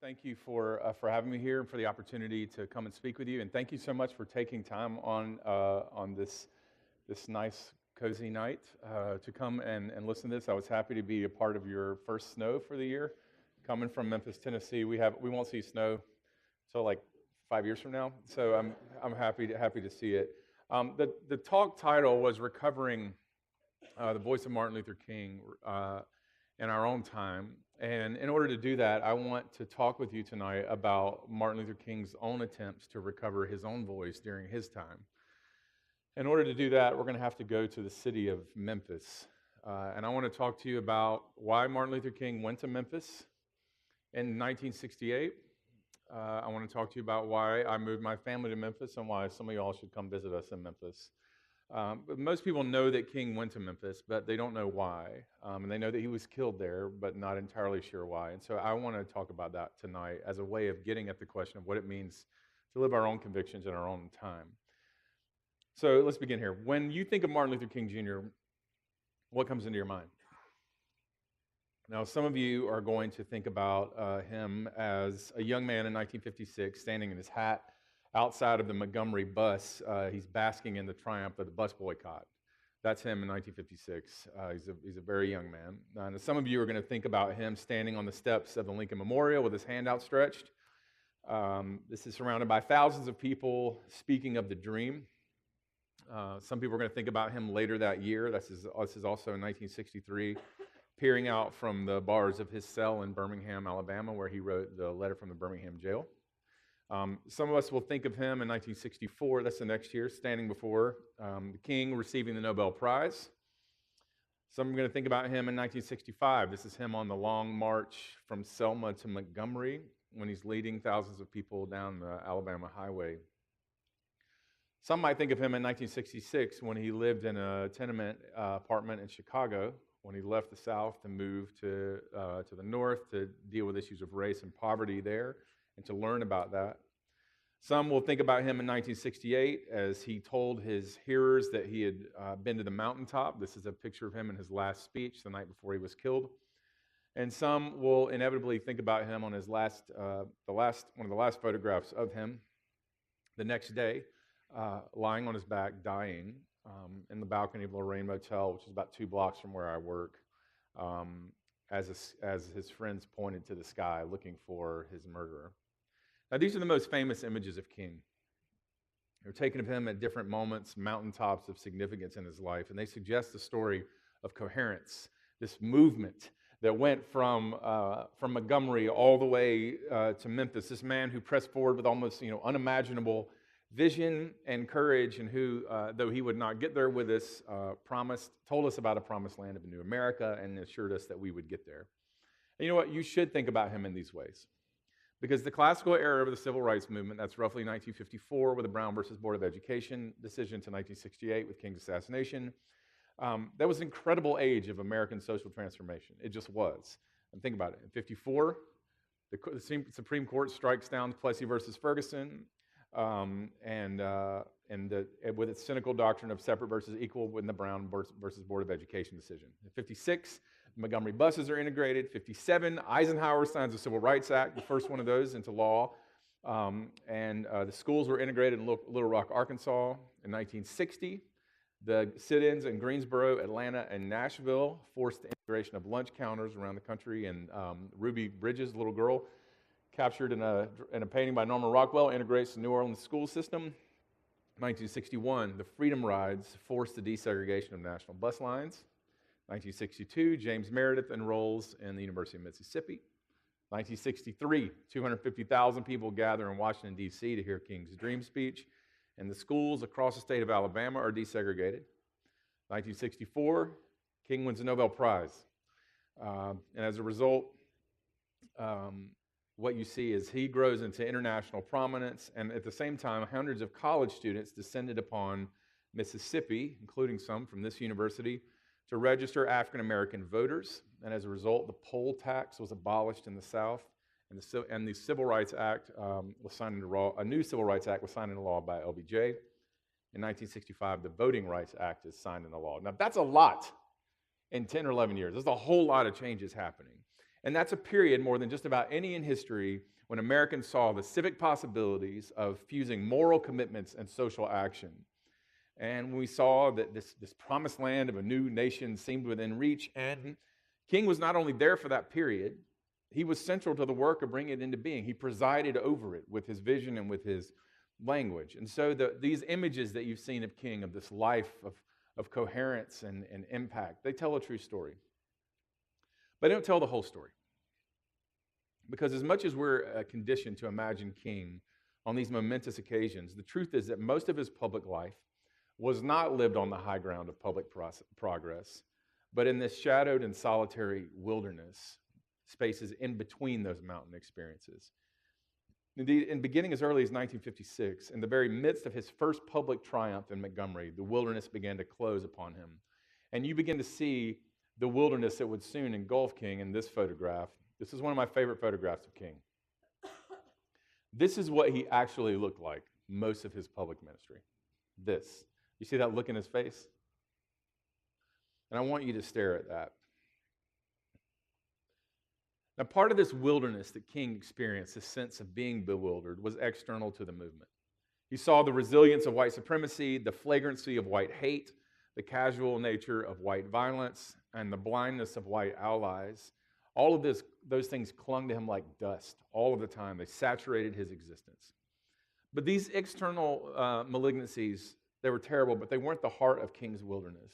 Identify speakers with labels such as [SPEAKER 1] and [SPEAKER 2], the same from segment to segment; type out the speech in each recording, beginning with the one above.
[SPEAKER 1] Thank you for having me here and for the opportunity to come and speak with you. And thank you so much for taking time on this nice, cozy night to come and listen to this. I was happy to be a part of your first snow for the year. Coming from Memphis, Tennessee, we won't see snow until like 5 years from now. So I'm happy to see it. The talk title was Recovering the Voice of Martin Luther King in our own time. And in order to do that, I want to talk with you tonight about Martin Luther King's own attempts to recover his own voice during his time. In order to do that, we're going to have to go to the city of Memphis. And I want to talk to you about why Martin Luther King went to Memphis in 1968. I want to talk to you about why I moved my family to Memphis and why some of y'all should come visit us in Memphis. But most people know that King went to Memphis, but they don't know why. And they know that he was killed there, but not entirely sure why. And so I want to talk about that tonight as a way of getting at the question of what it means to live our own convictions in our own time. So let's begin here. When you think of Martin Luther King Jr., what comes into your mind? Now, some of you are going to think about him as a young man in 1956 standing in his hat outside of the Montgomery bus. He's basking in the triumph of the bus boycott. That's him in 1956. He's a very young man. And some of you are going to think about him standing on the steps of the Lincoln Memorial with his hand outstretched. This is surrounded by thousands of people speaking of the dream. Some people are going to think about him later that year. This is also in 1963, peering out from the bars of his cell in Birmingham, Alabama, where he wrote the letter from the Birmingham jail. Some of us will think of him in 1964, that's the next year, standing before the king receiving the Nobel Prize. Some are going to think about him in 1965. This is him on the long march from Selma to Montgomery when he's leading thousands of people down the Alabama highway. Some might think of him in 1966 when he lived in a tenement apartment in Chicago, when he left the South to move to the North to deal with issues of race and poverty there, and to learn about that. Some will think about him in 1968 as he told his hearers that he had been to the mountaintop. This is a picture of him in his last speech the night before he was killed. And some will inevitably think about him on his one of the last photographs of him the next day, lying on his back, dying in the balcony of Lorraine Motel, which is about 2 blocks from where I work, as his friends pointed to the sky looking for his murderer. Now, these are the most famous images of King. They're taken of him at different moments, mountaintops of significance in his life, and they suggest the story of coherence, this movement that went from Montgomery all the way to Memphis, this man who pressed forward with almost unimaginable vision and courage, and who, though he would not get there with us, told us about a promised land of a new America and assured us that we would get there. And you know what? You should think about him in these ways. Because the classical era of the civil rights movement, that's roughly 1954 with the Brown versus Board of Education decision to 1968 with King's assassination, that was an incredible age of American social transformation. It just was. And think about it. In 54, the Supreme Court strikes down Plessy versus Ferguson, with its cynical doctrine of separate versus equal within the Brown versus Board of Education decision. In 56, Montgomery buses are integrated. 57, Eisenhower signs the Civil Rights Act, the first one of those, into law. The schools were integrated in Little Rock, Arkansas. In 1960, the sit-ins in Greensboro, Atlanta, and Nashville forced the integration of lunch counters around the country. And Ruby Bridges, a little girl, captured in a painting by Norman Rockwell, integrates the New Orleans school system. 1961, the Freedom Rides forced the desegregation of national bus lines. 1962, James Meredith enrolls in the University of Mississippi. 1963, 250,000 people gather in Washington, D.C. to hear King's dream speech, and the schools across the state of Alabama are desegregated. 1964, King wins the Nobel Prize. And as a result, what you see is he grows into international prominence, and at the same time, hundreds of college students descended upon Mississippi, including some from this university, to register African-American voters, and as a result, the poll tax was abolished in the South, and the Civil Rights Act was signed into law. A new Civil Rights Act was signed into law by LBJ. In 1965, the Voting Rights Act is signed into law. Now, that's a lot in 10 or 11 years. There's a whole lot of changes happening. And that's a period more than just about any in history when Americans saw the civic possibilities of fusing moral commitments and social action. And we saw that this promised land of a new nation seemed within reach, and King was not only there for that period, he was central to the work of bringing it into being. He presided over it with his vision and with his language. And so these images that you've seen of King, of this life of coherence and impact, they tell a true story. But they don't tell the whole story. Because as much as we're conditioned to imagine King on these momentous occasions, the truth is that most of his public life was not lived on the high ground of public progress, but in this shadowed and solitary wilderness, spaces in between those mountain experiences. Indeed, in beginning as early as 1956, in the very midst of his first public triumph in Montgomery, the wilderness began to close upon him. And you begin to see the wilderness that would soon engulf King in this photograph. This is one of my favorite photographs of King. This is what he actually looked like most of his public ministry. This. You see that look in his face? And I want you to stare at that. Now, part of this wilderness that King experienced, this sense of being bewildered, was external to the movement. He saw the resilience of white supremacy, the flagrancy of white hate, the casual nature of white violence, and the blindness of white allies. All of those things clung to him like dust all of the time. They saturated his existence. But these external malignancies, they were terrible, but they weren't the heart of King's wilderness.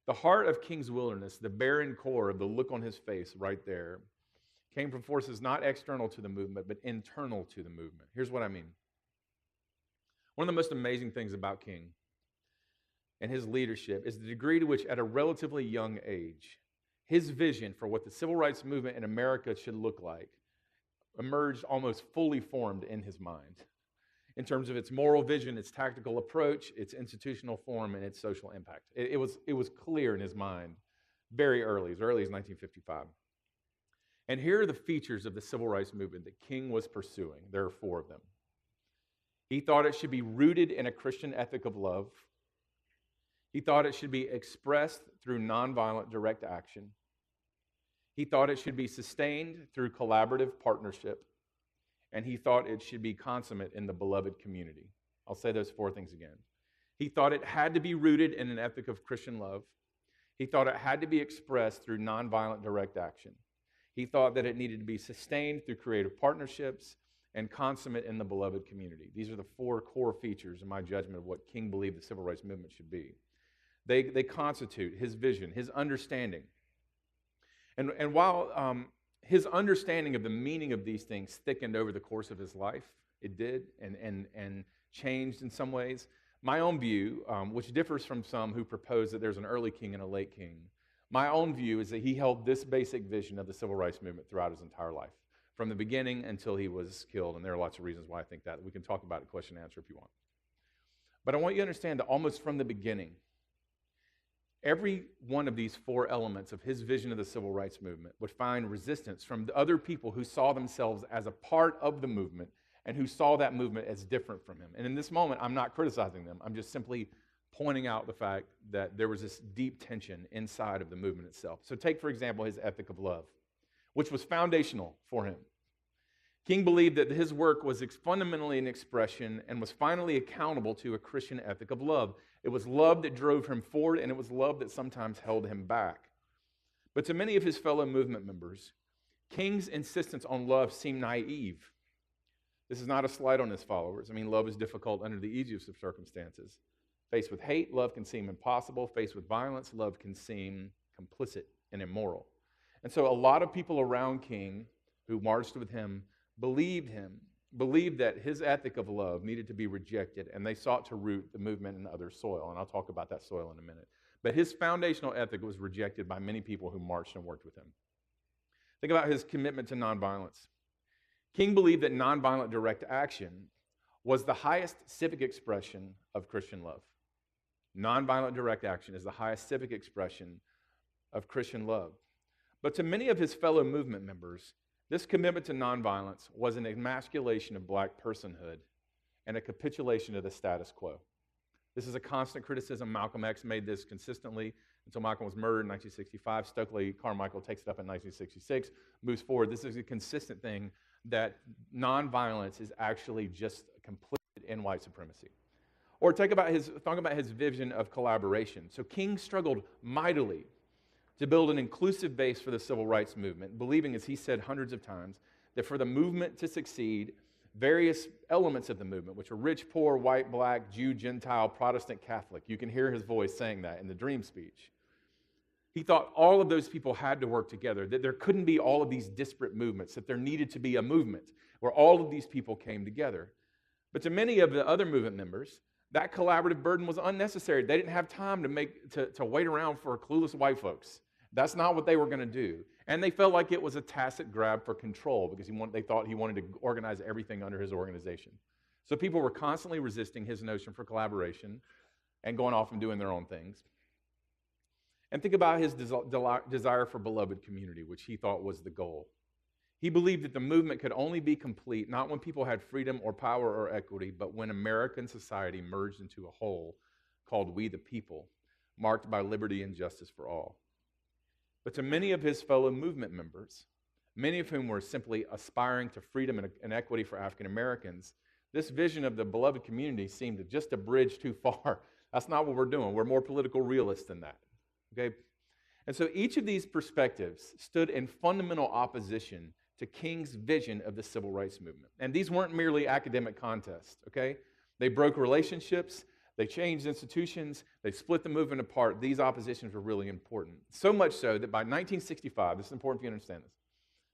[SPEAKER 1] The heart of King's wilderness, the barren core of the look on his face right there, came from forces not external to the movement, but internal to the movement. Here's what I mean. One of the most amazing things about King and his leadership is the degree to which, at a relatively young age, his vision for what the civil rights movement in America should look like emerged almost fully formed in his mind, in terms of its moral vision, its tactical approach, its institutional form, and its social impact. It was clear in his mind very early, as early as 1955. And here are the features of the civil rights movement that King was pursuing. There are 4 of them. He thought it should be rooted in a Christian ethic of love. He thought it should be expressed through nonviolent direct action. He thought it should be sustained through collaborative partnership. And he thought it should be consummate in the beloved community. I'll say those 4 things again. He thought it had to be rooted in an ethic of Christian love. He thought it had to be expressed through nonviolent direct action. He thought that it needed to be sustained through creative partnerships and consummate in the beloved community. These are the 4 core features in my judgment of what King believed the civil rights movement should be. They constitute his vision, his understanding. And while his understanding of the meaning of these things thickened over the course of his life, it did, and changed in some ways, my own view, which differs from some who propose that there's an early king and a late king, my own view is that he held this basic vision of the civil rights movement throughout his entire life, from the beginning until he was killed. And there are lots of reasons why I think that. We can talk about it, question and answer if you want. But I want you to understand that almost from the beginning, every one of these 4 elements of his vision of the civil rights movement would find resistance from the other people who saw themselves as a part of the movement and who saw that movement as different from him. And in this moment, I'm not criticizing them. I'm just simply pointing out the fact that there was this deep tension inside of the movement itself. So take, for example, his ethic of love, which was foundational for him. King believed that his work was fundamentally an expression and was finally accountable to a Christian ethic of love. It was love that drove him forward, and it was love that sometimes held him back. But to many of his fellow movement members, King's insistence on love seemed naive. This is not a slight on his followers. I mean, love is difficult under the easiest of circumstances. Faced with hate, love can seem impossible. Faced with violence, love can seem complicit and immoral. And so a lot of people around King who marched with him believed that his ethic of love needed to be rejected, and they sought to root the movement in other soil. And I'll talk about that soil in a minute. But his foundational ethic was rejected by many people who marched and worked with him. Think about his commitment to nonviolence. King believed that nonviolent direct action was the highest civic expression of Christian love. Nonviolent direct action is the highest civic expression of Christian love. But to many of his fellow movement members, this commitment to nonviolence was an emasculation of black personhood and a capitulation of the status quo. This is a constant criticism. Malcolm X made this consistently, until Michael was murdered in 1965. Stokely Carmichael takes it up in 1966, moves forward. This is a consistent thing that nonviolence is actually just complicit in white supremacy. Or talk about his vision of collaboration. So King struggled mightily to build an inclusive base for the civil rights movement, believing, as he said hundreds of times, that for the movement to succeed, various elements of the movement, which are rich, poor, white, black, Jew, Gentile, Protestant, Catholic. You can hear his voice saying that in the dream speech. He thought all of those people had to work together, that there couldn't be all of these disparate movements, that there needed to be a movement where all of these people came together. But to many of the other movement members, that collaborative burden was unnecessary. They didn't have time to wait around for clueless white folks. That's not what they were going to do. And they felt like it was a tacit grab for control because they thought he wanted to organize everything under his organization. So people were constantly resisting his notion for collaboration and going off and doing their own things. And think about his desire for beloved community, which he thought was the goal. He believed that the movement could only be complete not when people had freedom or power or equity, but when American society merged into a whole called We the People, marked by liberty and justice for all. But to many of his fellow movement members, many of whom were simply aspiring to freedom and equity for African Americans, this vision of the beloved community seemed just a bridge too far. That's not what we're doing. We're more political realists than that. Okay? And so each of these perspectives stood in fundamental opposition to King's vision of the civil rights movement. And these weren't merely academic contests, okay? They broke relationships, they changed institutions, they split the movement apart. These oppositions were really important. So much so that by 1965, this is important for you to understand this,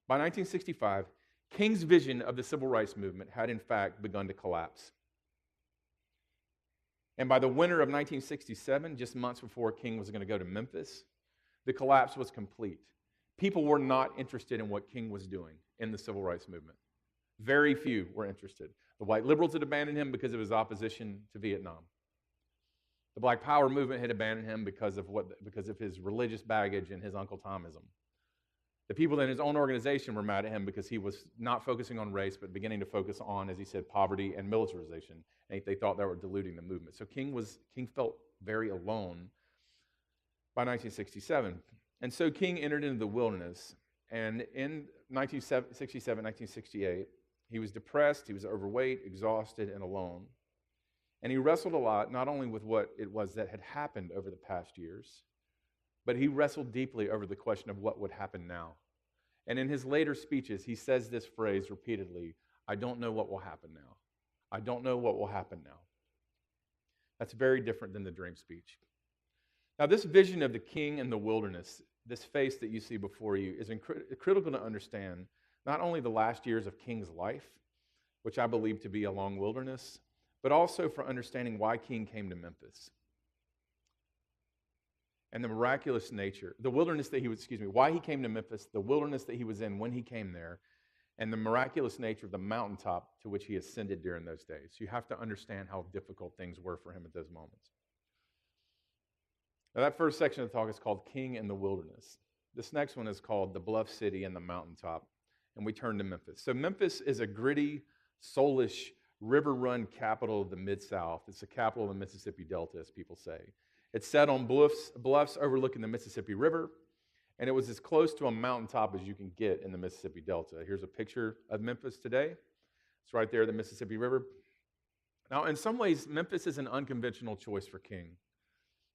[SPEAKER 1] by 1965, King's vision of the civil rights movement had in fact begun to collapse. And by the winter of 1967, just months before King was going to go to Memphis, the collapse was complete. People were not interested in what King was doing in the civil rights movement. Very few were interested. The white liberals had abandoned him because of his opposition to Vietnam. The Black Power movement had abandoned him because of his religious baggage and his Uncle Tomism. The people in his own organization were mad at him because he was not focusing on race, but beginning to focus on, as he said, poverty and militarization. And they thought they were diluting the movement. So King felt very alone by 1967. And so King entered into the wilderness, and in 1967, 1968, he was depressed, he was overweight, exhausted, and alone. And he wrestled a lot, not only with what it was that had happened over the past years, but he wrestled deeply over the question of what would happen now. And in his later speeches, he says this phrase repeatedly, I don't know what will happen now. I don't know what will happen now. That's very different than the dream speech. Now, this vision of the king in the wilderness, this face that you see before you, is critical to understand not only the last years of King's life, which I believe to be a long wilderness, but also for understanding why King came to Memphis. And the miraculous nature, the wilderness that why he came to Memphis, the wilderness that he was in when he came there, and the miraculous nature of the mountaintop to which he ascended during those days. You have to understand how difficult things were for him at those moments. Now, that first section of the talk is called King in the Wilderness. This next one is called The Bluff City and the Mountaintop, and we turn to Memphis. So Memphis is a gritty, soulish, river-run capital of the Mid-South. It's the capital of the Mississippi Delta, as people say. It's set on bluffs overlooking the Mississippi River, and it was as close to a mountaintop as you can get in the Mississippi Delta. Here's a picture of Memphis today. It's right there at the Mississippi River. Now, in some ways, Memphis is an unconventional choice for King,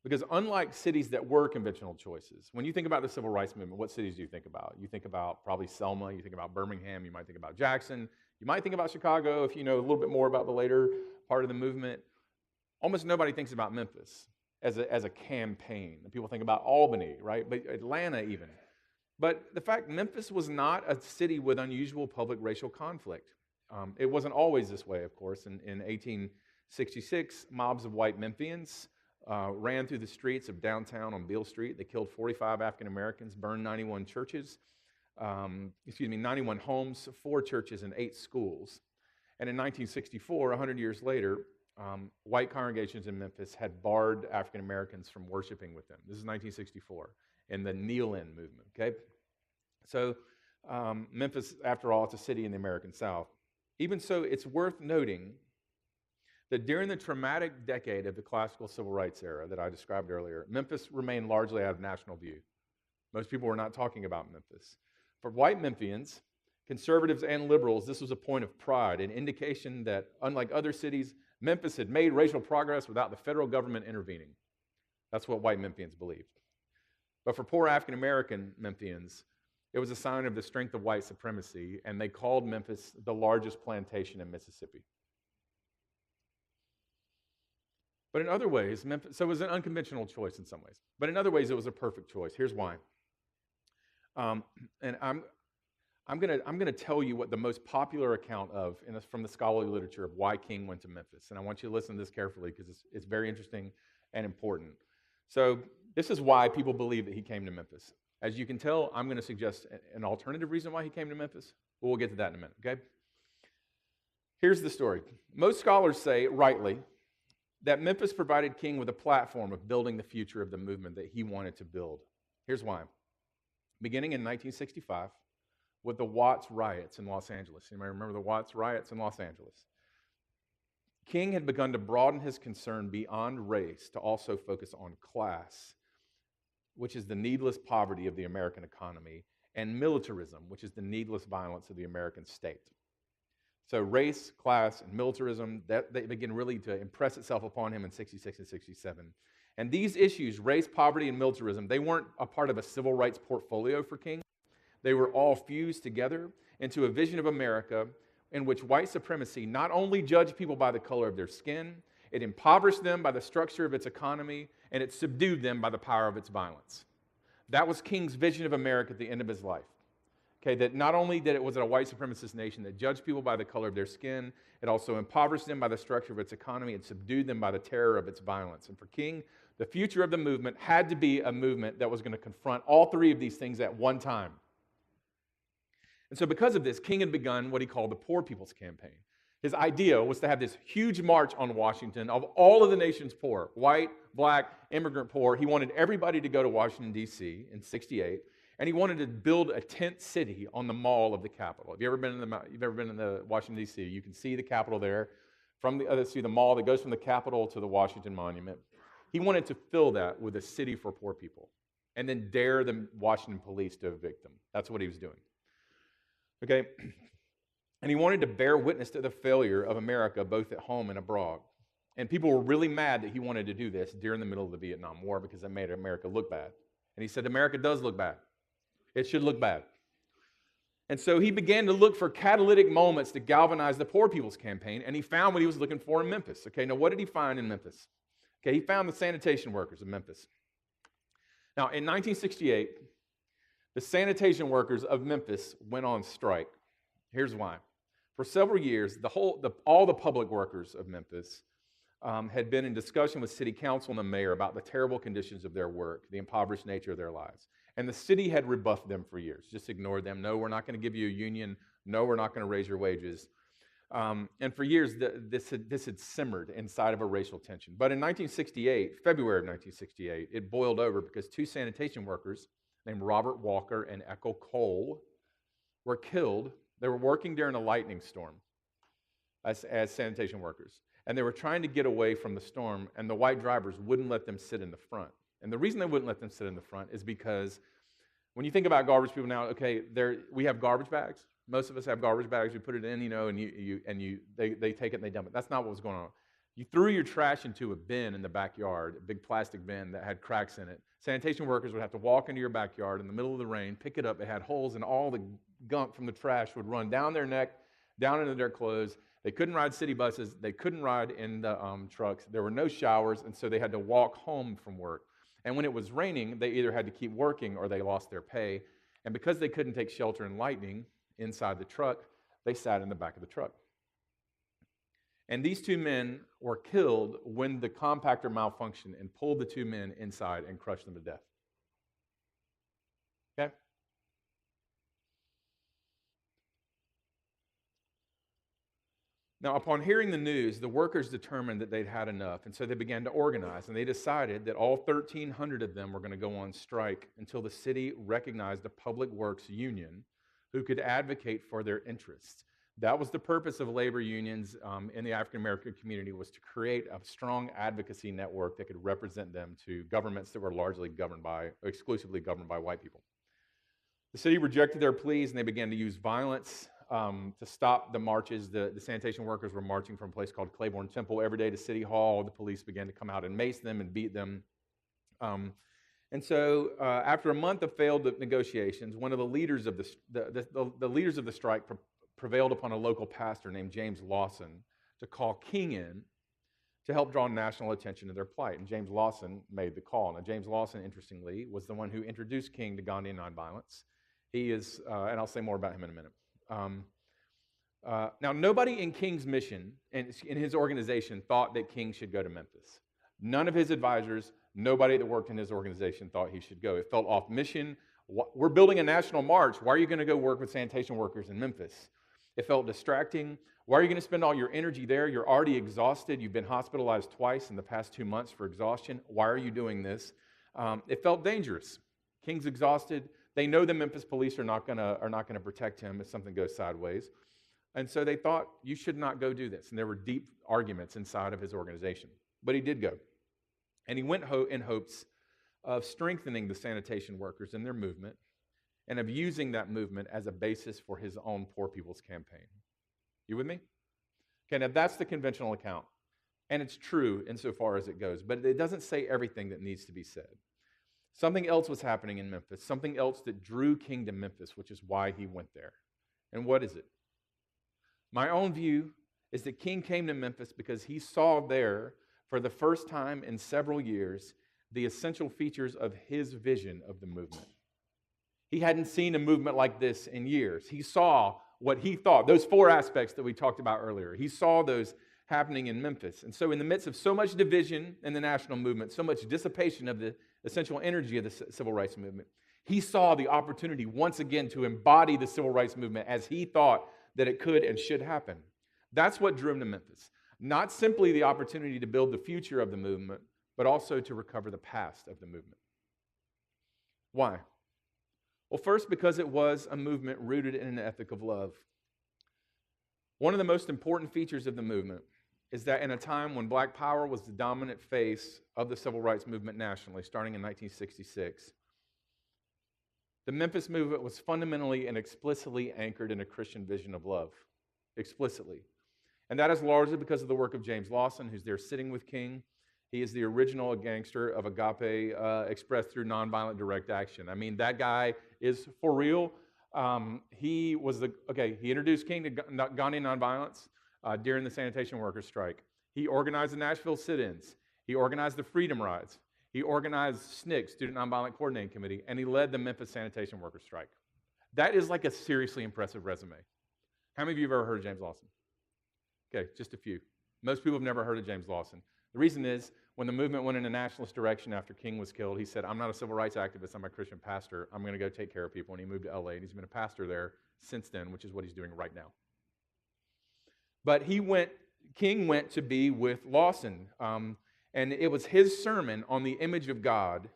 [SPEAKER 1] because unlike cities that were conventional choices, when you think about the civil rights movement, what cities do you think about? You think about probably Selma, you think about Birmingham, you might think about Jackson, you might think about Chicago if you know a little bit more about the later part of the movement. Almost nobody thinks about Memphis as a campaign. People think about Albany, right? But Atlanta even. But the fact Memphis was not a city with unusual public racial conflict. It wasn't always this way, of course. In 1866, mobs of white Memphians ran through the streets of downtown on Beale Street. They killed 45 African Americans, burned 91 churches, 91 homes, 4 churches, and 8 schools. And in 1964, 100 years later, white congregations in Memphis had barred African Americans from worshiping with them. This is 1964 in the kneel-in movement, okay? So Memphis, after all, it's a city in the American South. Even so, it's worth noting that during the traumatic decade of the classical civil rights era that I described earlier, Memphis remained largely out of national view. Most people were not talking about Memphis. For white Memphians, conservatives and liberals, this was a point of pride, an indication that, unlike other cities, Memphis had made racial progress without the federal government intervening. That's what white Memphians believed. But for poor African-American Memphians, it was a sign of the strength of white supremacy, and they called Memphis the largest plantation in Mississippi. But in other ways, so it was an unconventional choice in some ways. But in other ways, it was a perfect choice. Here's why. And I'm going to tell you what the most popular account from the scholarly literature of why King went to Memphis. And I want you to listen to this carefully because it's very interesting and important. So this is why people believe that he came to Memphis. As you can tell, I'm going to suggest an alternative reason why he came to Memphis. But we'll get to that in a minute, okay? Here's the story. Most scholars say, rightly, that Memphis provided King with a platform of building the future of the movement that he wanted to build. Here's why. Beginning in 1965, with the Watts riots in Los Angeles. You may remember the Watts riots in Los Angeles. King had begun to broaden his concern beyond race to also focus on class, which is the needless poverty of the American economy, and militarism, which is the needless violence of the American state. So race, class, and militarism, they begin really to impress itself upon him in 66 and 67. And these issues, race, poverty, and militarism, they weren't a part of a civil rights portfolio for King. They were all fused together into a vision of America in which white supremacy not only judged people by the color of their skin, it impoverished them by the structure of its economy, and it subdued them by the power of its violence. That was King's vision of America at the end of his life. Okay, that not only did it was a white supremacist nation that judged people by the color of their skin, it also impoverished them by the structure of its economy and subdued them by the terror of its violence. And for King, the future of the movement had to be a movement that was going to confront all three of these things at one time. And so because of this, King had begun what he called the Poor People's Campaign. His idea was to have this huge march on Washington of all of the nation's poor, white, black, immigrant poor. He wanted everybody to go to Washington, D.C. in 68. And he wanted to build a tent city on the mall of the Capitol. If you've ever been in the Washington, D.C., you can see the Capitol there. See the mall that goes from the Capitol to the Washington Monument. He wanted to fill that with a city for poor people and then dare the Washington police to evict them. That's what he was doing. Okay? And he wanted to bear witness to the failure of America both at home and abroad. And people were really mad that he wanted to do this during the middle of the Vietnam War because it made America look bad. And he said, America does look bad. It should look bad. And so he began to look for catalytic moments to galvanize the Poor People's Campaign, and he found what he was looking for in Memphis. Okay, now what did he find in Memphis? Okay, he found the sanitation workers of Memphis. Now, in 1968, the sanitation workers of Memphis went on strike. Here's why. For several years, all the public workers of Memphis had been in discussion with city council and the mayor about the terrible conditions of their work, the impoverished nature of their lives. And the city had rebuffed them for years, just ignored them. No, we're not going to give you a union. No, we're not going to raise your wages. And for years, this had simmered inside of a racial tension. But in February of 1968, it boiled over because two sanitation workers named Robert Walker and Echo Cole were killed. They were working during a lightning storm as sanitation workers. And they were trying to get away from the storm, and the white drivers wouldn't let them sit in the front. And the reason they wouldn't let them sit in the front is because when you think about garbage people now, okay, we have garbage bags. Most of us have garbage bags. You put it in, and they take it and they dump it. That's not what was going on. You threw your trash into a bin in the backyard, a big plastic bin that had cracks in it. Sanitation workers would have to walk into your backyard in the middle of the rain, pick it up. It had holes, and all the gunk from the trash would run down their neck, down into their clothes. They couldn't ride city buses. They couldn't ride in the trucks. There were no showers, and so they had to walk home from work. And when it was raining, they either had to keep working or they lost their pay. And because they couldn't take shelter in lightning inside the truck, they sat in the back of the truck. And these two men were killed when the compactor malfunctioned and pulled the two men inside and crushed them to death. Okay? Now, upon hearing the news, the workers determined that they'd had enough, and so they began to organize, and they decided that all 1,300 of them were going to go on strike until the city recognized a public works union who could advocate for their interests. That was the purpose of labor unions in the African American community, was to create a strong advocacy network that could represent them to governments that were largely exclusively governed by white people. The city rejected their pleas, and they began to use violence to stop the marches. The sanitation workers were marching from a place called Clayborn Temple every day to City Hall. The police began to come out and mace them and beat them. And so, after a month of failed negotiations, one of the leaders of the leaders of the strike prevailed upon a local pastor named James Lawson to call King in to help draw national attention to their plight. And James Lawson made the call. Now, James Lawson, interestingly, was the one who introduced King to Gandhi nonviolence. He is, and I'll say more about him in a minute. Now, nobody in King's mission and in his organization thought that King should go to Memphis. None of his advisors, nobody that worked in his organization thought he should go. It felt off mission. We're building a national march. Why are you going to go work with sanitation workers in Memphis? It felt distracting. Why are you going to spend all your energy there? You're already exhausted. You've been hospitalized twice in the past 2 months for exhaustion. Why are you doing this? It felt dangerous. King's exhausted. They know the Memphis police are not going to protect him if something goes sideways. And so they thought, you should not go do this. And there were deep arguments inside of his organization. But he did go. And he went in hopes of strengthening the sanitation workers in their movement and of using that movement as a basis for his own Poor People's Campaign. You with me? Okay, now that's the conventional account. And it's true insofar as it goes, but it doesn't say everything that needs to be said. Something else was happening in Memphis, something else that drew King to Memphis, which is why he went there. And what is it? My own view is that King came to Memphis because he saw there, for the first time in several years, the essential features of his vision of the movement. He hadn't seen a movement like this in years. He saw what he thought, those 4 aspects that we talked about earlier. He saw those happening in Memphis. And so in the midst of so much division in the national movement, so much dissipation of the essential energy of the civil rights movement, he saw the opportunity once again to embody the civil rights movement as he thought that it could and should happen. That's what drew him to Memphis. Not simply the opportunity to build the future of the movement, but also to recover the past of the movement. Why? Well, first, because it was a movement rooted in an ethic of love. One of the most important features of the movement is that in a time when black power was the dominant face of the civil rights movement nationally, starting in 1966, the Memphis movement was fundamentally and explicitly anchored in a Christian vision of love. Explicitly. And that is largely because of the work of James Lawson, who's there sitting with King. He is the original gangster of agape expressed through nonviolent direct action. I mean, that guy is for real. He introduced King to Gandhi nonviolence during the sanitation workers strike. He organized the Nashville sit-ins. He organized the Freedom Rides. He organized SNCC, Student Nonviolent Coordinating Committee, and he led the Memphis sanitation workers strike. That is like a seriously impressive resume. How many of you have ever heard of James Lawson? Okay, just a few. Most people have never heard of James Lawson. The reason is, when the movement went in a nationalist direction after King was killed, he said, I'm not a civil rights activist, I'm a Christian pastor. I'm going to go take care of people. And he moved to LA, and he's been a pastor there since then, which is what he's doing right now. But King went to be with Lawson, and it was his sermon on the image of God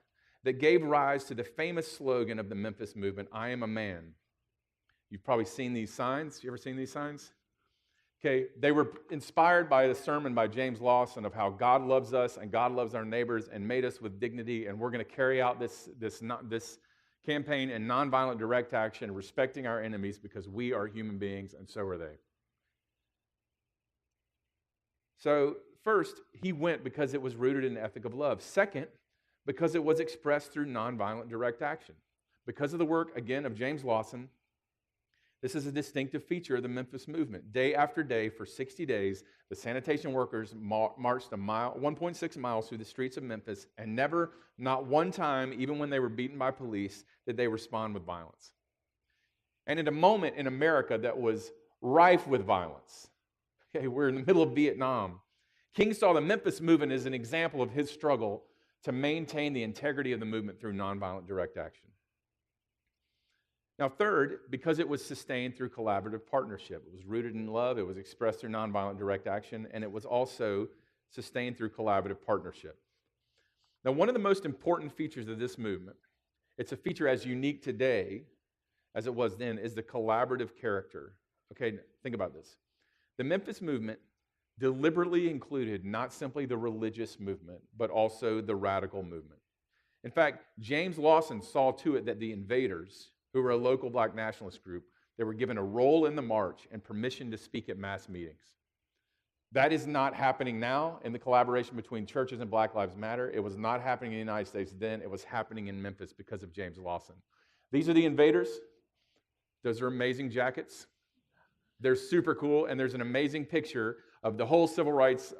[SPEAKER 1] that gave rise to the famous slogan of the Memphis movement, I am a man. You've probably seen these signs. You ever seen these signs? Okay, they were inspired by the sermon by James Lawson of how God loves us and God loves our neighbors and made us with dignity, and we're going to carry out this campaign in nonviolent direct action, respecting our enemies because we are human beings and so are they. So first, he went because it was rooted in the ethic of love. Second, because it was expressed through nonviolent direct action. Because of the work, again, of James Lawson, this is a distinctive feature of the Memphis movement. Day after day, for 60 days, the sanitation workers marched 1.6 miles through the streets of Memphis, and never, not one time, even when they were beaten by police, did they respond with violence. And in a moment in America that was rife with violence, okay, we're in the middle of Vietnam, King saw the Memphis movement as an example of his struggle to maintain the integrity of the movement through nonviolent direct action. Now, third, because it was sustained through collaborative partnership. It was rooted in love, it was expressed through nonviolent direct action, and it was also sustained through collaborative partnership. Now, one of the most important features of this movement, it's a feature as unique today as it was then, is the collaborative character Okay, think about this. The Memphis movement deliberately included not simply the religious movement, but also the radical movement. In fact, James Lawson saw to it that the Invaders, who were a local black nationalist group, they were given a role in the march and permission to speak at mass meetings. That is not happening now in the collaboration between churches and Black Lives Matter. It was not happening in the United States then. It was happening in Memphis because of James Lawson. These are the Invaders. Those are amazing jackets. They're super cool, and there's an amazing picture of the whole civil rights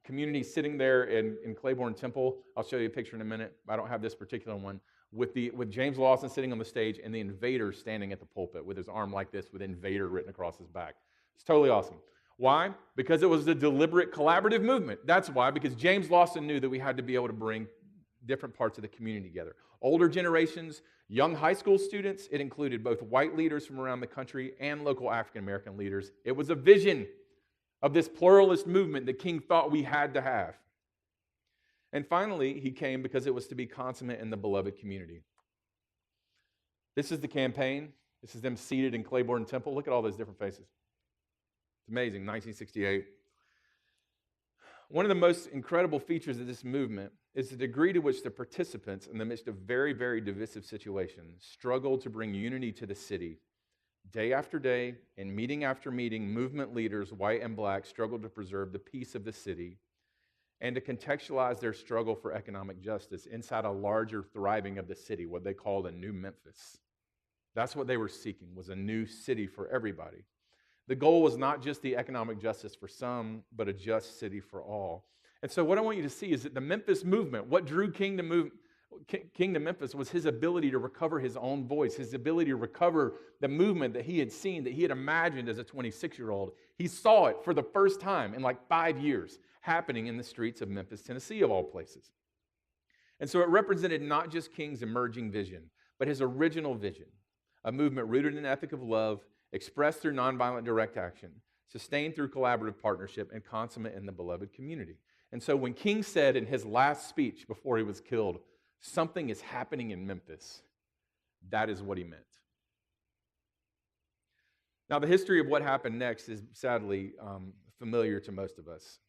[SPEAKER 1] community sitting there in Clayborn Temple. I'll show you a picture in a minute. I don't have this particular one. With James Lawson sitting on the stage and the Invader standing at the pulpit with his arm like this with Invader written across his back. It's totally awesome. Why? Because it was a deliberate collaborative movement. That's why, because James Lawson knew that we had to be able to bring different parts of the community together. Older generations, young high school students, it included both white leaders from around the country and local African American leaders. It was a vision of this pluralist movement that King thought we had to have. And finally, he came because it was to be consummate in the beloved community. This is the campaign. This is them seated in Clayborn Temple. Look at all those different faces. It's amazing, 1968. One of the most incredible features of this movement is the degree to which the participants, in the midst of very, very divisive situations, struggled to bring unity to the city. Day after day, and meeting after meeting, movement leaders, white and black, struggled to preserve the peace of the city and to contextualize their struggle for economic justice inside a larger thriving of the city, what they called a new Memphis. That's what they were seeking, was a new city for everybody. The goal was not just the economic justice for some, but a just city for all. And so what I want you to see is that the Memphis movement, what drew King to Memphis was his ability to recover his own voice, his ability to recover the movement that he had seen, that he had imagined as a 26-year-old. He saw it for the first time in like 5 years happening in the streets of Memphis, Tennessee, of all places. And so it represented not just King's emerging vision, but his original vision, a movement rooted in an ethic of love, expressed through nonviolent direct action, sustained through collaborative partnership, and consummate in the beloved community. And so when King said in his last speech before he was killed, "Something is happening in Memphis," that is what he meant. Now, the history of what happened next is sadly familiar to most of us.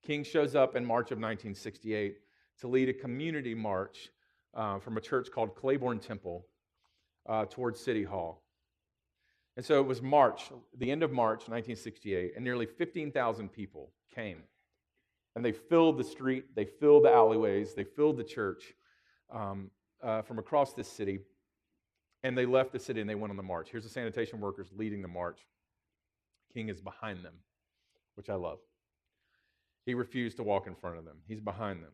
[SPEAKER 1] King shows up in March of 1968 to lead a community march from a church called Clayborn Temple towards City Hall. And so it was March, the end of March 1968, and nearly 15,000 people came. And they filled the street, they filled the alleyways, they filled the church from across this city. And they left the city and they went on the march. Here's the sanitation workers leading the march. King is behind them, which I love. He refused to walk in front of them. He's behind them.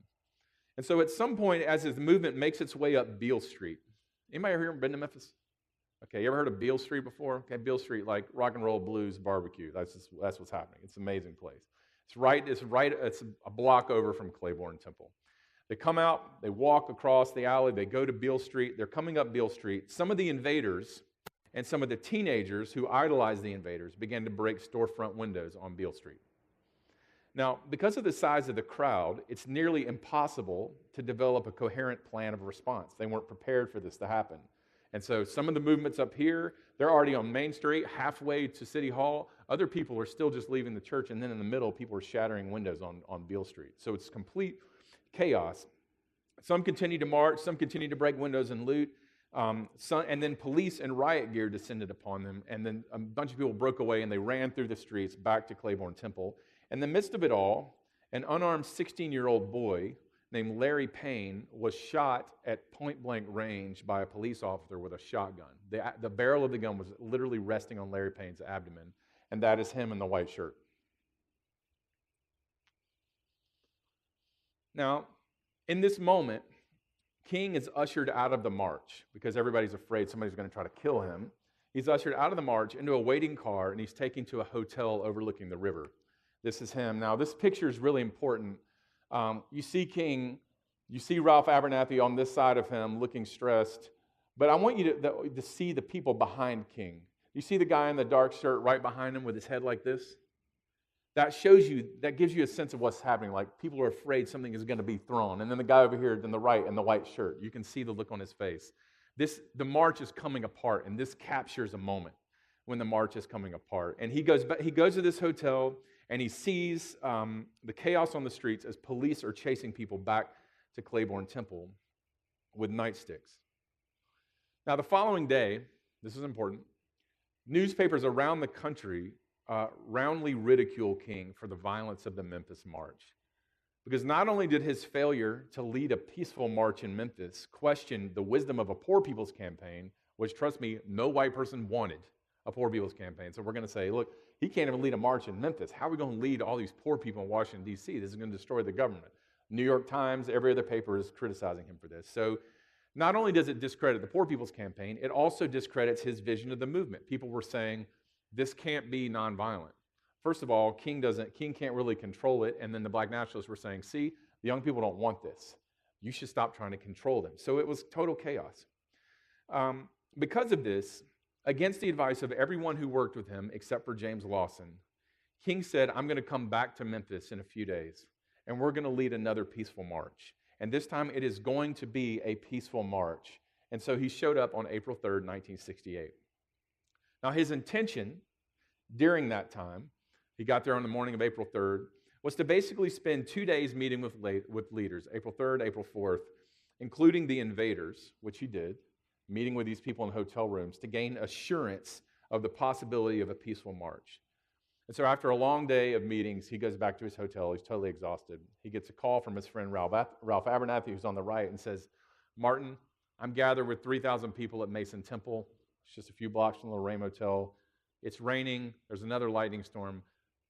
[SPEAKER 1] And so at some point, as his movement makes its way up Beale Street, anybody here been to Memphis? Okay, you ever heard of Beale Street before? Okay, Beale Street, like rock and roll blues barbecue. That's what's happening. It's an amazing place. It's a block over from Clayborn Temple. They come out, they walk across the alley, they go to Beale Street. They're coming up Beale Street. Some of the invaders and some of the teenagers who idolized the invaders began to break storefront windows on Beale Street. Now, because of the size of the crowd, it's nearly impossible to develop a coherent plan of response. They weren't prepared for this to happen. And so some of the movements up here, they're already on Main Street, halfway to City Hall. Other people are still just leaving the church, and then in the middle, people are shattering windows on Beale Street. So it's complete chaos. Some continue to march, some continue to break windows and loot, and then police and riot gear descended upon them, and then a bunch of people broke away, and they ran through the streets back to Clayborn Temple. In the midst of it all, an unarmed 16-year-old boy named Larry Payne was shot at point-blank range by a police officer with a shotgun. The barrel of the gun was literally resting on Larry Payne's abdomen, and that is him in the white shirt. Now, in this moment, King is ushered out of the march because everybody's afraid somebody's going to try to kill him. He's ushered out of the march into a waiting car, and he's taken to a hotel overlooking the river. This is him. Now, this picture is really important. You see King, you see Ralph Abernathy on this side of him looking stressed, but I want you to see the people behind King. You see the guy in the dark shirt right behind him with his head like this? That gives you a sense of what's happening. Like people are afraid something is going to be thrown. And then the guy over here on the right in the white shirt, you can see the look on his face. The march is coming apart, and this captures a moment. when the march is coming apart. And he goes to this hotel, and he sees the chaos on the streets as police are chasing people back to Clayborn Temple with nightsticks. Now, the following day, this is important, newspapers around the country roundly ridicule King for the violence of the Memphis March. Because not only did his failure to lead a peaceful march in Memphis question the wisdom of a poor people's campaign, which, trust me, no white person wanted a poor people's campaign. So we're going to say, look, he can't even lead a march in Memphis. How are we going to lead all these poor people in Washington, D.C.? This is going to destroy the government. New York Times, every other paper is criticizing him for this. So not only does it discredit the poor people's campaign, it also discredits his vision of the movement. People were saying, this can't be nonviolent. First of all, King can't really control it, and then the black nationalists were saying, see, the young people don't want this. You should stop trying to control them. So it was total chaos. Because of this, against the advice of everyone who worked with him, except for James Lawson, King said, I'm going to come back to Memphis in a few days, and we're going to lead another peaceful march. And this time it is going to be a peaceful march. And so he showed up on April 3rd, 1968. Now his intention during that time, he got there on the morning of April 3rd, was to basically spend 2 days meeting with leaders, April 3rd, April 4th, including the invaders, which he did, meeting with these people in hotel rooms to gain assurance of the possibility of a peaceful march. And so after a long day of meetings, he goes back to his hotel. He's totally exhausted. He gets a call from his friend Ralph Abernathy, who's on the right, and says, Martin, I'm gathered with 3,000 people at Mason Temple. It's just a few blocks from the Lorraine Motel. It's raining. There's another lightning storm,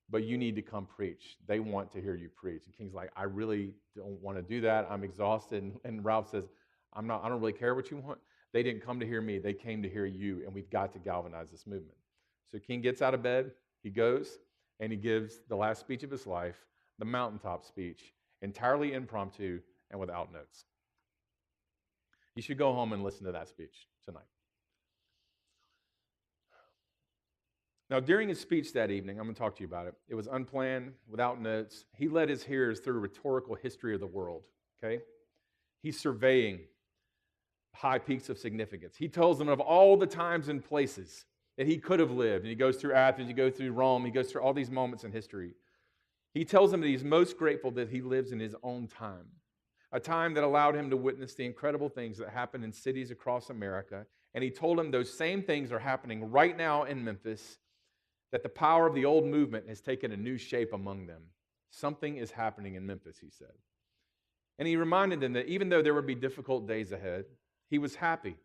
[SPEAKER 1] but you need to come preach. They want to hear you preach. And King's like, I really don't want to do that. I'm exhausted. And Ralph says, I don't really care what you want. They didn't come to hear me. They came to hear you, and we've got to galvanize this movement. So King gets out of bed. He goes, and he gives the last speech of his life, the mountaintop speech, entirely impromptu and without notes. You should go home and listen to that speech tonight. Now, during his speech that evening, I'm going to talk to you about it. It was unplanned, without notes. He led his hearers through a rhetorical history of the world, okay? He's surveying high peaks of significance. He tells them of all the times and places that he could have lived. And he goes through Athens, he goes through Rome, he goes through all these moments in history. He tells them that he's most grateful that he lives in his own time, a time that allowed him to witness the incredible things that happened in cities across America. And he told them those same things are happening right now in Memphis, that the power of the old movement has taken a new shape among them. Something is happening in Memphis, he said. And he reminded them that even though there would be difficult days ahead, he was happy.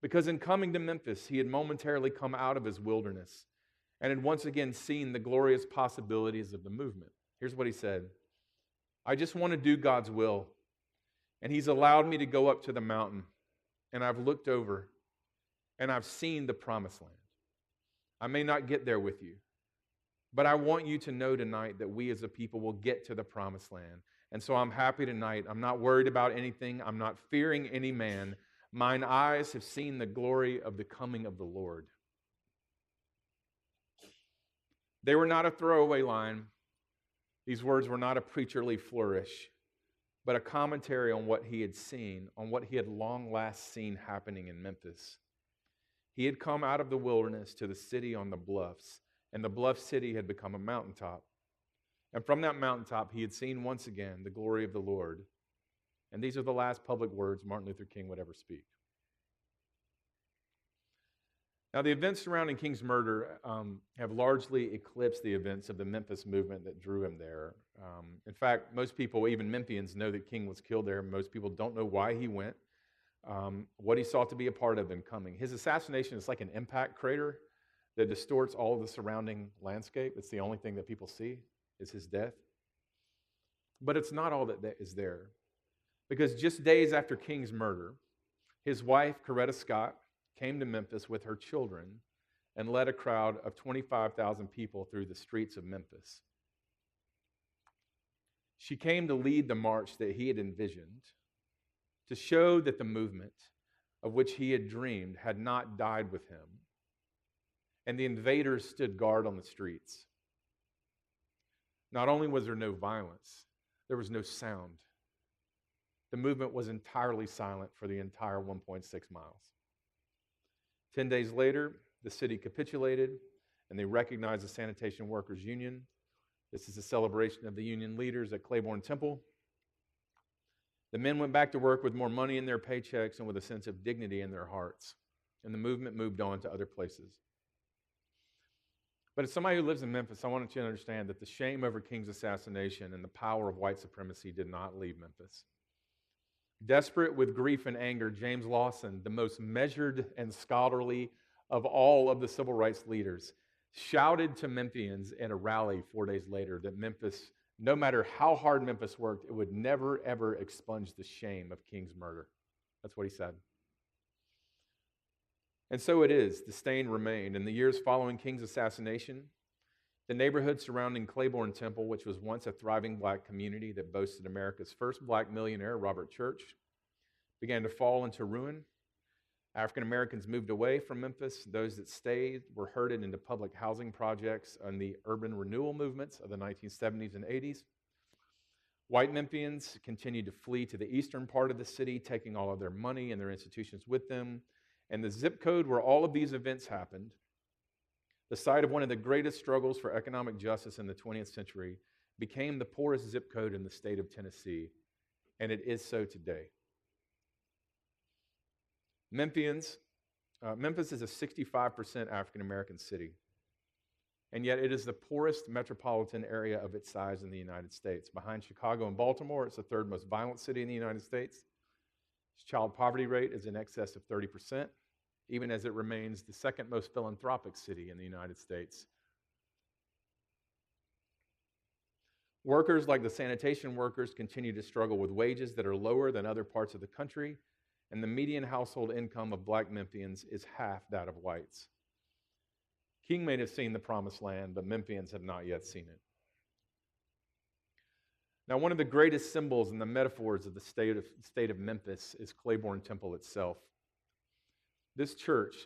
[SPEAKER 1] Because in coming to Memphis, he had momentarily come out of his wilderness and had once again seen the glorious possibilities of the movement. Here's what he said. I just want to do God's will. And he's allowed me to go up to the mountain. And I've looked over and I've seen the promised land. I may not get there with you, but I want you to know tonight that we as a people will get to the promised land. And so I'm happy tonight. I'm not worried about anything. I'm not fearing any man. Mine eyes have seen the glory of the coming of the Lord. They were not a throwaway line. These words were not a preacherly flourish, but a commentary on what he had seen, on what he had long last seen happening in Memphis. He had come out of the wilderness to the city on the bluffs, and the bluff city had become a mountaintop. And from that mountaintop, he had seen once again the glory of the Lord. And these are the last public words Martin Luther King would ever speak. Now, the events surrounding King's murder have largely eclipsed the events of the Memphis movement that drew him there. In fact, most people, even Memphians, know that King was killed there. Most people don't know why he went, what he sought to be a part of in coming. His assassination is like an impact crater that distorts all of the surrounding landscape. It's the only thing that people see is his death. But it's not all that is there. Because just days after King's murder, his wife, Coretta Scott, came to Memphis with her children and led a crowd of 25,000 people through the streets of Memphis. She came to lead the march that he had envisioned, to show that the movement of which he had dreamed had not died with him, and the invaders stood guard on the streets. Not only was there no violence, there was no sound. The movement was entirely silent for the entire 1.6 miles. 10 days later, the city capitulated, and they recognized the Sanitation Workers Union. This is a celebration of the union leaders at Clayborn Temple. The men went back to work with more money in their paychecks and with a sense of dignity in their hearts, and the movement moved on to other places. But as somebody who lives in Memphis, I want you to understand that the shame over King's assassination and the power of white supremacy did not leave Memphis. Desperate with grief and anger, James Lawson, the most measured and scholarly of all of the civil rights leaders, shouted to Memphians in a rally 4 days later that Memphis, no matter how hard Memphis worked, it would never, ever expunge the shame of King's murder. That's what he said. And so it is. The stain remained. In the years following King's assassination, the neighborhood surrounding Clayborn Temple, which was once a thriving black community that boasted America's first black millionaire, Robert Church, began to fall into ruin. African Americans moved away from Memphis. Those that stayed were herded into public housing projects and the urban renewal movements of the 1970s and 80s. White Memphians continued to flee to the eastern part of the city, taking all of their money and their institutions with them. And the zip code where all of these events happened, the site of one of the greatest struggles for economic justice in the 20th century, became the poorest zip code in the state of Tennessee, and it is so today. Memphis is a 65% African American city, and yet it is the poorest metropolitan area of its size in the United States. Behind Chicago and Baltimore, it's the third most violent city in the United States. Its child poverty rate is in excess of 30%, even as it remains the second most philanthropic city in the United States. Workers like the sanitation workers continue to struggle with wages that are lower than other parts of the country, and the median household income of black Memphians is half that of whites. King may have seen the promised land, but Memphians have not yet seen it. Now, one of the greatest symbols and the metaphors of the state of Memphis is Clayborn Temple itself. This church,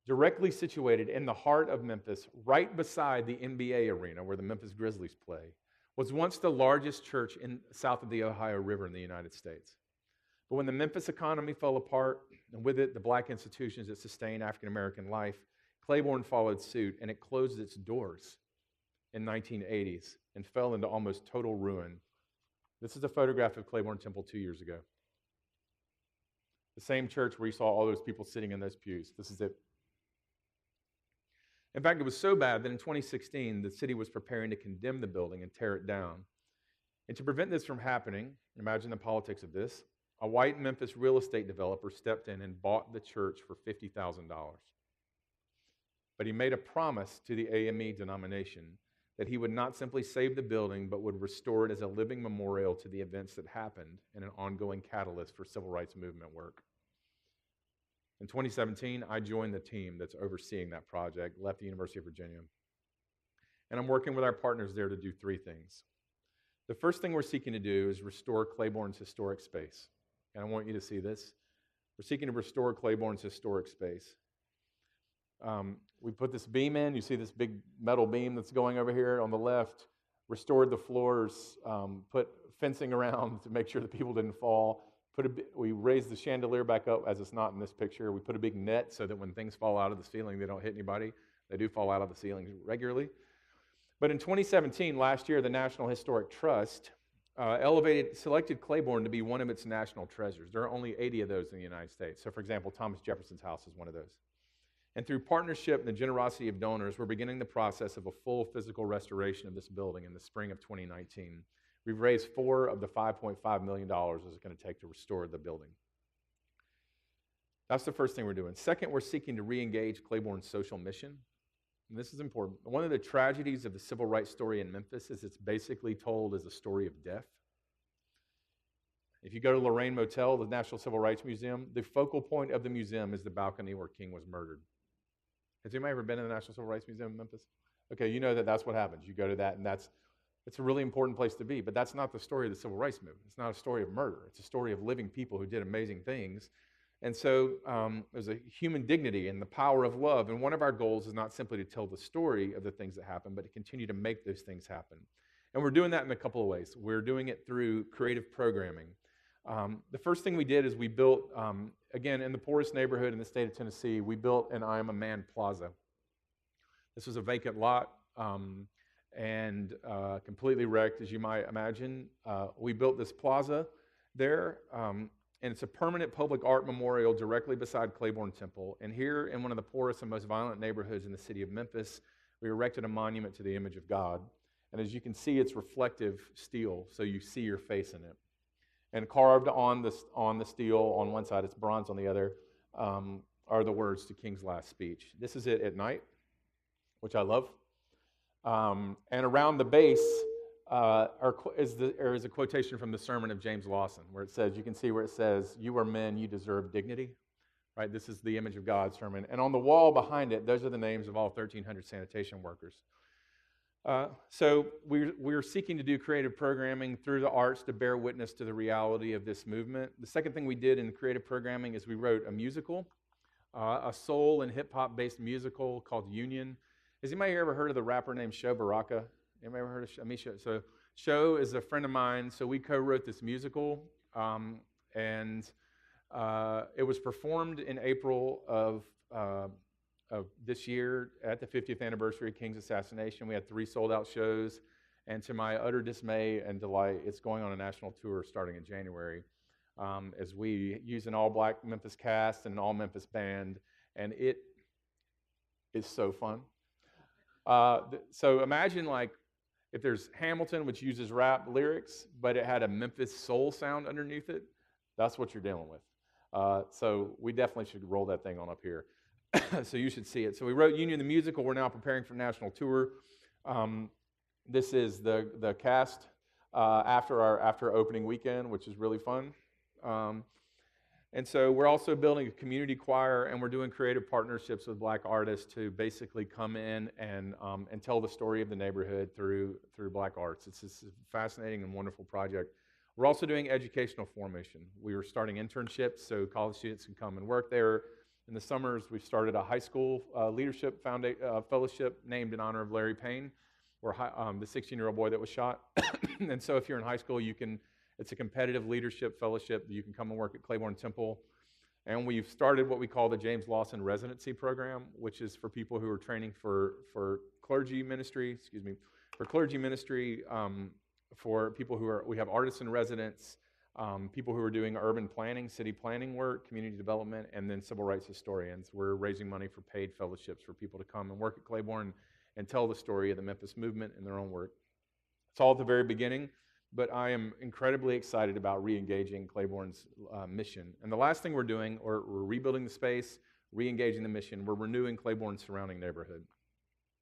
[SPEAKER 1] directly situated in the heart of Memphis, right beside the NBA arena where the Memphis Grizzlies play, was once the largest church south of the Ohio River in the United States. But when the Memphis economy fell apart, and with it the black institutions that sustained African American life, Clayborn followed suit, and it closed its doors in 1980s and fell into almost total ruin. This is a photograph of Clayborn Temple 2 years ago. The same church where you saw all those people sitting in those pews. This is it. In fact, it was so bad that in 2016, the city was preparing to condemn the building and tear it down. And to prevent this from happening, imagine the politics of this, a white Memphis real estate developer stepped in and bought the church for $50,000. But he made a promise to the AME denomination that he would not simply save the building, but would restore it as a living memorial to the events that happened and an ongoing catalyst for civil rights movement work. In 2017, I joined the team that's overseeing that project, left the University of Virginia. And I'm working with our partners there to do three things. The first thing we're seeking to do is restore Clayborn's historic space. And I want you to see this. We're seeking to restore Clayborn's historic space. We put this beam in. You see this big metal beam that's going over here on the left. Restored the floors, put fencing around to make sure that people didn't fall. We raised the chandelier back up as it's not in this picture. We put a big net so that when things fall out of the ceiling, they don't hit anybody. They do fall out of the ceiling regularly. But in 2017, last year, the National Historic Trust selected Clayborn to be one of its national treasures. There are only 80 of those in the United States. So, for example, Thomas Jefferson's house is one of those. And through partnership and the generosity of donors, we're beginning the process of a full physical restoration of this building in the spring of 2019. We've raised $4 of the $5.5 million it's going to take to restore the building. That's the first thing we're doing. Second, we're seeking to re-engage Clayborn's social mission. And this is important. One of the tragedies of the civil rights story in Memphis is it's basically told as a story of death. If you go to Lorraine Motel, the National Civil Rights Museum, the focal point of the museum is the balcony where King was murdered. Has anybody ever been in the National Civil Rights Museum in Memphis? Okay, you know that that's what happens. You go to that, and it's a really important place to be, but that's not the story of the civil rights movement. It's not a story of murder. It's a story of living people who did amazing things. And so there's a human dignity and the power of love, and one of our goals is not simply to tell the story of the things that happen, but to continue to make those things happen. And we're doing that in a couple of ways. We're doing it through creative programming. The first thing we did is we built Again, in the poorest neighborhood in the state of Tennessee, we built an I Am a Man Plaza. This was a vacant lot and completely wrecked, as you might imagine. We built this plaza there, and it's a permanent public art memorial directly beside Clayborn Temple. And here, in one of the poorest and most violent neighborhoods in the city of Memphis, we erected a monument to the image of God. And as you can see, it's reflective steel, so you see your face in it. And carved on the steel on one side, it's bronze on the other, are the words to King's last speech. This is it at night, which I love. And around the base is a quotation from the sermon of James Lawson, where it says, you can see where it says, "You are men, you deserve dignity." Right? This is the image of God sermon. And on the wall behind it, those are the names of all 1,300 sanitation workers. So we're seeking to do creative programming through the arts to bear witness to the reality of this movement. The second thing we did in creative programming is we wrote a musical, a soul and hip-hop based musical called Union. Has anybody ever heard of the rapper named Sho Baraka? Anybody ever heard of Sho? So Sho is a friend of mine, so we co-wrote this musical, and it was performed in April of this year at the 50th anniversary of King's assassination. We had 3 sold-out shows, and to my utter dismay and delight, it's going on a national tour starting in January, as we use an all-black Memphis cast and an all-Memphis band, and it is so fun. So imagine like if there's Hamilton, which uses rap lyrics, but it had a Memphis soul sound underneath it. That's what you're dealing with. So we definitely should roll that thing on up here. So you should see it. So we wrote Union the musical. We're now preparing for national tour. This is the cast after opening weekend, which is really fun. And so we're also building a community choir, and we're doing creative partnerships with Black artists to basically come in and tell the story of the neighborhood through Black arts. It's a fascinating and wonderful project. We're also doing educational formation. We are starting internships so college students can come and work there. In the summers, we've started a high school leadership fellowship named in honor of Larry Payne, or the 16-year-old boy that was shot. And so if you're in high school, it's a competitive leadership fellowship. You can come and work at Clayborn Temple. And we've started what we call the James Lawson Residency Program, which is for people who are training for clergy ministry, for people we have artists in residence, people who are doing urban planning, city planning work, community development, and then civil rights historians. We're raising money for paid fellowships for people to come and work at Clayborn and tell the story of the Memphis movement in their own work. It's all at the very beginning, but I am incredibly excited about re-engaging Clayborn's mission. And the last thing we're doing, we're rebuilding the space, re-engaging the mission. We're renewing Clayborn's surrounding neighborhood.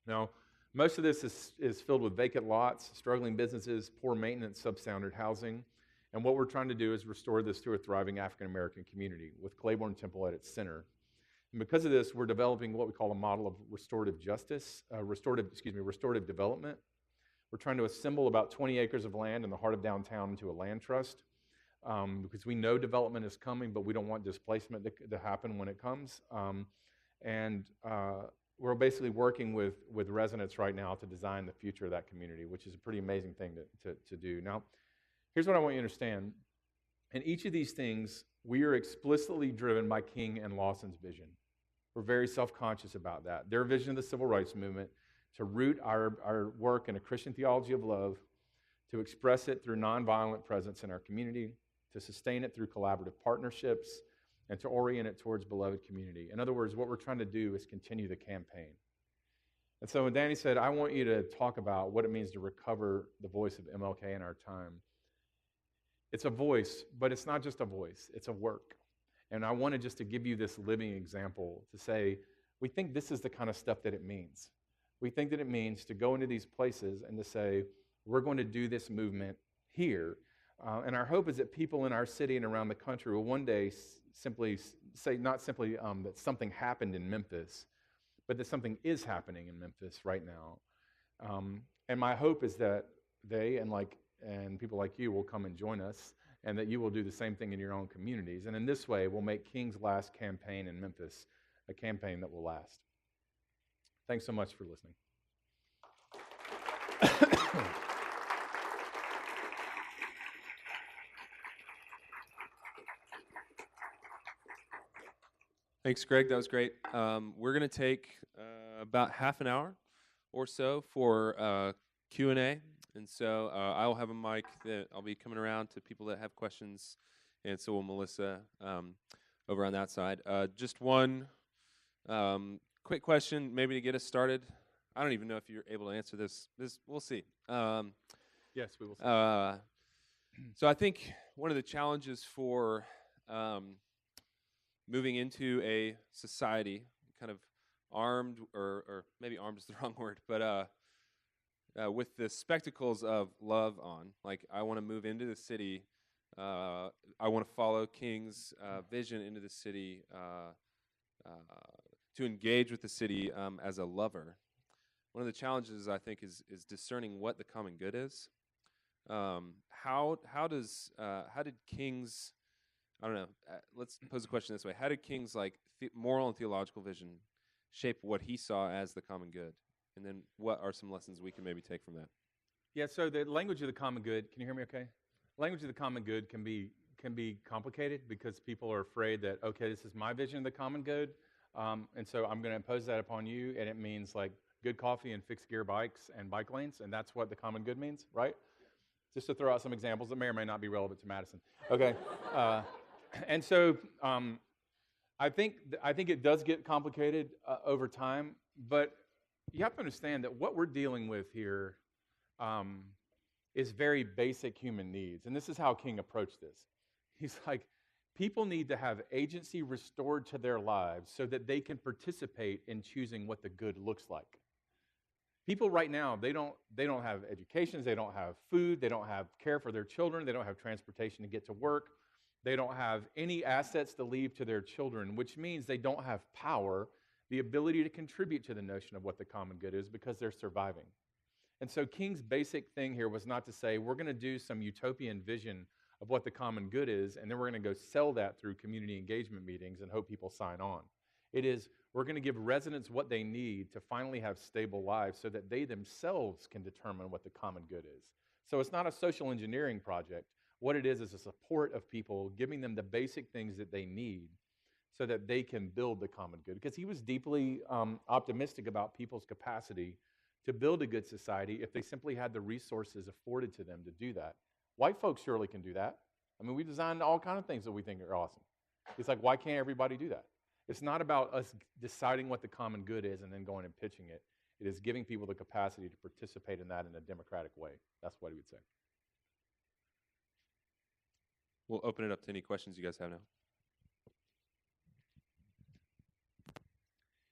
[SPEAKER 1] Now, most of this is filled with vacant lots, struggling businesses, poor maintenance, substandard housing. And what we're trying to do is restore this to a thriving African-American community with Clayborn Temple at its center. And because of this, we're developing what we call a model of restorative development. We're trying to assemble about 20 acres of land in the heart of downtown into a land trust because we know development is coming, but we don't want displacement to happen when it comes. We're basically working with residents right now to design the future of that community, which is a pretty amazing thing to do. Now, here's what I want you to understand. In each of these things, we are explicitly driven by King and Lawson's vision. We're very self-conscious about that. Their vision of the civil rights movement, to root our work in a Christian theology of love, to express it through nonviolent presence in our community, to sustain it through collaborative partnerships, and to orient it towards beloved community. In other words, what we're trying to do is continue the campaign. And so when Danny said, I want you to talk about what it means to recover the voice of MLK in our time, it's a voice, but it's not just a voice, it's a work. And I wanted just to give you this living example to say, we think this is the kind of stuff that it means. We think that it means to go into these places and to say, we're going to do this movement here. And our hope is that people in our city and around the country will one day simply say, not simply that something happened in Memphis, but that something is happening in Memphis right now. And my hope is that they and people like you will come and join us, and that you will do the same thing in your own communities. And in this way, we'll make King's last campaign in Memphis a campaign that will last. Thanks so much for listening.
[SPEAKER 2] Thanks, Greg. That was great. We're going to take about half an hour or so for Q&A. And so I will have a mic that I'll be coming around to people that have questions, and so will Melissa over on that side. Just one quick question, maybe to get us started. I don't even know if you're able to answer this. We'll see.
[SPEAKER 1] Yes, we will see.
[SPEAKER 2] So I think one of the challenges for moving into a society, kind of armed, or maybe armed is the wrong word, but with the spectacles of love on, like I want to move into the city, I want to follow King's vision into the city, to engage with the city as a lover. One of the challenges, I think, is discerning what the common good is. How did King's, I don't know, let's pose a question this way. How did King's moral and theological vision shape what he saw as the common good? And then what are some lessons we can maybe take from that?
[SPEAKER 1] Yeah, so the language of the common good, can you hear me okay? Language of the common good can be complicated because people are afraid that, okay, this is my vision of the common good, and so I'm going to impose that upon you, and it means like good coffee and fixed gear bikes and bike lanes, and that's what the common good means, right? Just to throw out some examples that may or may not be relevant to Madison. Okay, and so I think it does get complicated over time, but you have to understand that what we're dealing with here is very basic human needs, and this is how King approached this. He's like, people need to have agency restored to their lives so that they can participate in choosing what the good looks like. People right now, they don't have educations, they don't have food, they don't have care for their children, they don't have transportation to get to work, they don't have any assets to leave to their children, which means they don't have power, the ability to contribute to the notion of what the common good is because they're surviving. And so King's basic thing here was not to say, we're going to do some utopian vision of what the common good is, and then we're going to go sell that through community engagement meetings and hope people sign on. It is, we're going to give residents what they need to finally have stable lives so that they themselves can determine what the common good is. So it's not a social engineering project. What it is a support of people, giving them the basic things that they need so that they can build the common good. Because he was deeply optimistic about people's capacity to build a good society if they simply had the resources afforded to them to do that. White folks surely can do that. I mean, we designed all kinds of things that we think are awesome. It's like, why can't everybody do that? It's not about us deciding what the common good is and then going and pitching it. It is giving people the capacity to participate in that in a democratic way. That's what he would say.
[SPEAKER 2] We'll open it up to any questions you guys have now.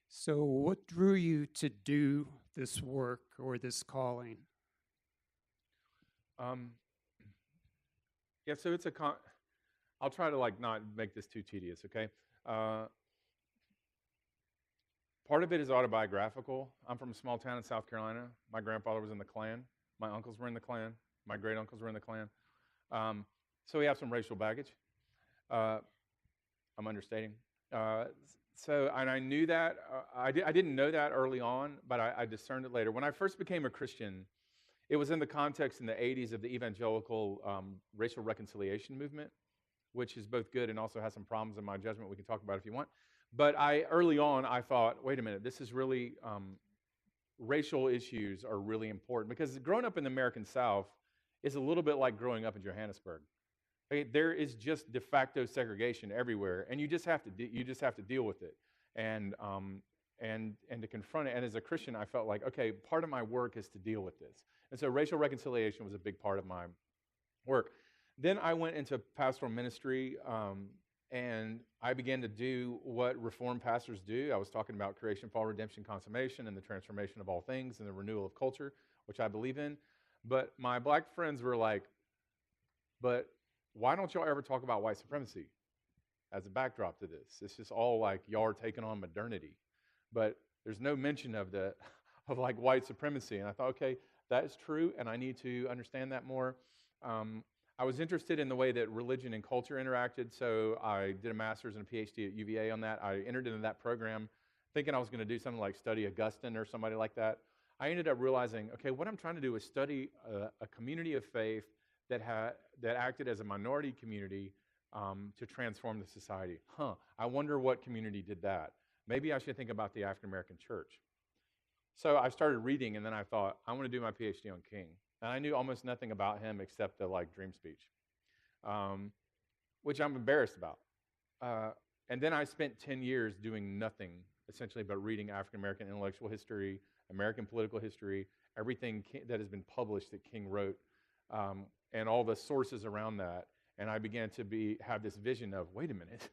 [SPEAKER 3] So what drew you to do this work or this calling?
[SPEAKER 1] Yeah, so it's I'll try to not make this too tedious, okay? Part of it is autobiographical. I'm from a small town in South Carolina. My grandfather was in the Klan. My uncles were in the Klan. My great uncles were in the Klan. So we have some racial baggage. I'm understating. And I knew that. I didn't know that early on, but I discerned it later. When I first became a Christian, it was in the context in the 80s of the evangelical racial reconciliation movement, which is both good and also has some problems in my judgment we can talk about if you want. But early on, I thought, wait a minute, this is really, racial issues are really important. Because growing up in the American South is a little bit like growing up in Johannesburg. Okay, there is just de facto segregation everywhere, and you just have to deal with it, and to confront it. And as a Christian, I felt like, okay, part of my work is to deal with this, and so racial reconciliation was a big part of my work. Then I went into pastoral ministry, and I began to do what Reformed pastors do. I was talking about creation, fall, redemption, consummation, and the transformation of all things, and the renewal of culture, which I believe in. But my black friends were like, but why don't y'all ever talk about white supremacy as a backdrop to this? It's just all like y'all are taking on modernity. But there's no mention of white supremacy. And I thought, okay, that is true, and I need to understand that more. I was interested in the way that religion and culture interacted, so I did a master's and a Ph.D. at UVA on that. I entered into that program thinking I was going to do something like study Augustine or somebody like that. I ended up realizing, okay, what I'm trying to do is study a community of faith that acted as a minority community to transform the society. I wonder what community did that. Maybe I should think about the African American church. So I started reading, and then I thought, I want to do my Ph.D. on King. And I knew almost nothing about him except the dream speech, which I'm embarrassed about. And then I spent 10 years doing nothing, essentially, but reading African American intellectual history, American political history, everything that has been published that King wrote, and all the sources around that. And I began to have this vision of, wait a minute.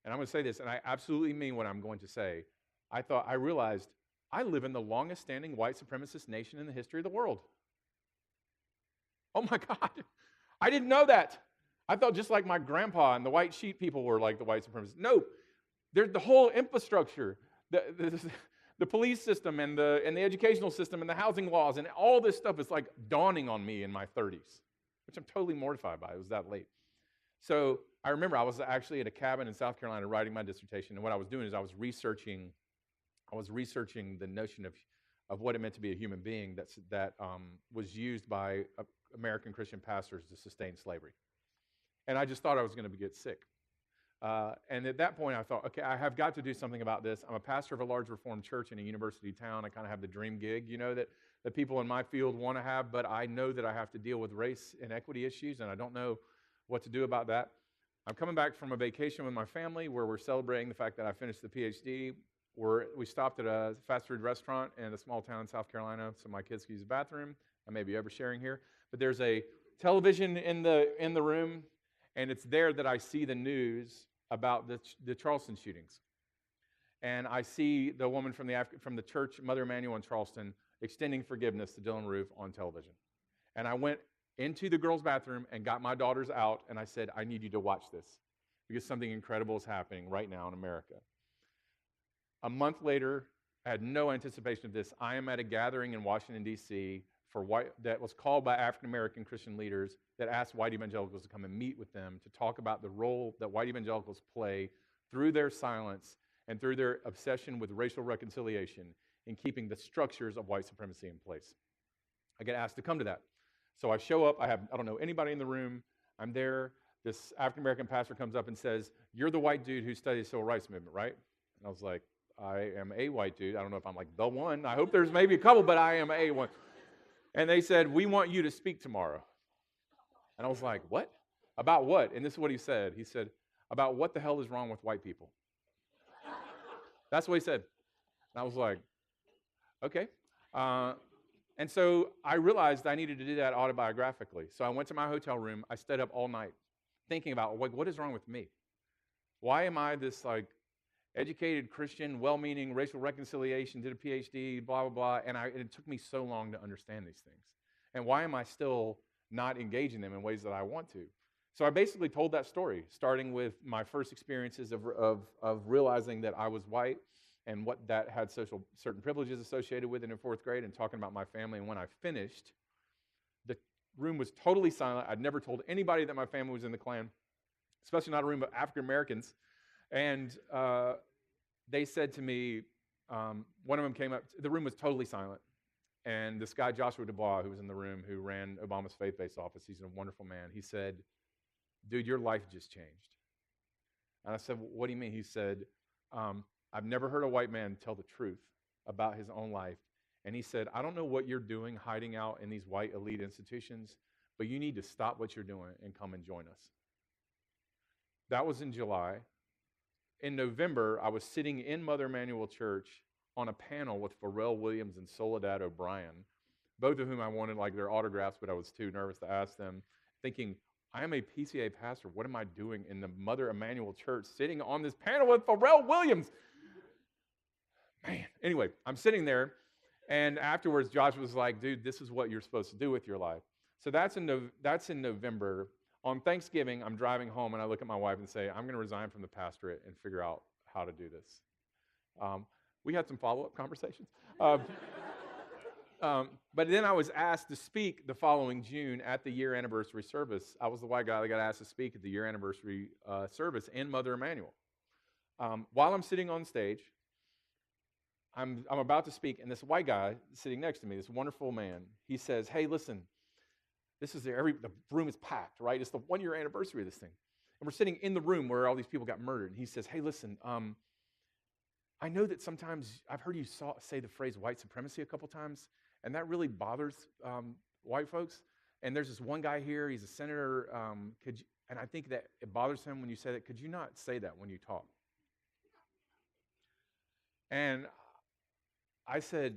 [SPEAKER 1] And I'm going to say this, and I absolutely mean what I'm going to say. I realized I live in the longest standing white supremacist nation in the history of the world. Oh my God. I didn't know that. I thought just like my grandpa and the white sheep people were like the white supremacists. No, there's the whole infrastructure, the police system and the educational system and the housing laws and all this stuff is like dawning on me in my 30s, which I'm totally mortified by. It was that late. So I remember I was actually at a cabin in South Carolina writing my dissertation, and what I was doing is I was researching the notion of what it meant to be a human being that was used by American Christian pastors to sustain slavery. And I just thought I was going to get sick. And at that point, I thought, okay, I have got to do something about this. I'm a pastor of a large Reformed church in a university town. I kind of have the dream gig, that people in my field want to have, but I know that I have to deal with race and equity issues, and I don't know what to do about that. I'm coming back from a vacation with my family where we're celebrating the fact that I finished the Ph.D. We stopped at a fast food restaurant in a small town in South Carolina, so my kids could use the bathroom. I may be oversharing here, but there's a television in the room, and it's there that I see the news about the Charleston shootings. And I see the woman from the church, Mother Emanuel in Charleston, extending forgiveness to Dylan Roof on television. And I went into the girls' bathroom and got my daughters out, and I said, I need you to watch this because something incredible is happening right now in America. A month later, I had no anticipation of this. I am at a gathering in Washington, D.C. that was called by African American Christian leaders that asked white evangelicals to come and meet with them to talk about the role that white evangelicals play through their silence and through their obsession with racial reconciliation in keeping the structures of white supremacy in place. I get asked to come to that. So I show up. I don't know anybody in the room. I'm there. This African American pastor comes up and says, "You're the white dude who studied the civil rights movement, right?" And I was like, "I am a white dude. I don't know if I'm like the one. I hope there's maybe a couple, but I am a one." And they said, "We want you to speak tomorrow." And I was like, "What? About what?" And this is what he said. He said, "About what the hell is wrong with white people." That's what he said. And I was like, okay. And so I realized I needed to do that autobiographically. So I went to my hotel room. I stayed up all night thinking about, what is wrong with me? Why am I this educated Christian, well-meaning, racial reconciliation, did a Ph.D., blah, blah, blah, and it took me so long to understand these things. And why am I still not engaging them in ways that I want to? So I basically told that story, starting with my first experiences of realizing that I was white and what that had certain privileges associated with it in fourth grade, and talking about my family. And when I finished, the room was totally silent. I'd never told anybody that my family was in the Klan, especially not a room of African Americans. And they said to me, one of them came up, the room was totally silent. And this guy, Joshua Dubois, who was in the room, who ran Obama's faith-based office, he's a wonderful man. He said, "Dude, your life just changed." And I said, "What do you mean?" He said, "I've never heard a white man tell the truth about his own life." And he said, "I don't know what you're doing hiding out in these white elite institutions, but you need to stop what you're doing and come and join us." That was in July. In November, I was sitting in Mother Emanuel Church on a panel with Pharrell Williams and Soledad O'Brien, both of whom I wanted their autographs, but I was too nervous to ask them, thinking, I am a PCA pastor. What am I doing in the Mother Emanuel Church sitting on this panel with Pharrell Williams? Man. Anyway, I'm sitting there, and afterwards, Josh was like, "Dude, this is what you're supposed to do with your life." So that's in November. On Thanksgiving, I'm driving home, and I look at my wife and say, "I'm going to resign from the pastorate and figure out how to do this." We had some follow-up conversations. But then I was asked to speak the following June at the year anniversary service. I was the white guy that got asked to speak at the year anniversary service in Mother Emanuel. While I'm sitting on stage, I'm about to speak, and this white guy sitting next to me, this wonderful man, he says, "Hey, listen, this is the room is packed, right? It's the 1 year anniversary of this thing. And we're sitting in the room where all these people got murdered. And he says, hey, listen, I know that sometimes I've heard you say the phrase white supremacy a couple times, and that really bothers white folks. And there's this one guy here, he's a senator, and I think that it bothers him when you say that. Could you not say that when you talk? And I said,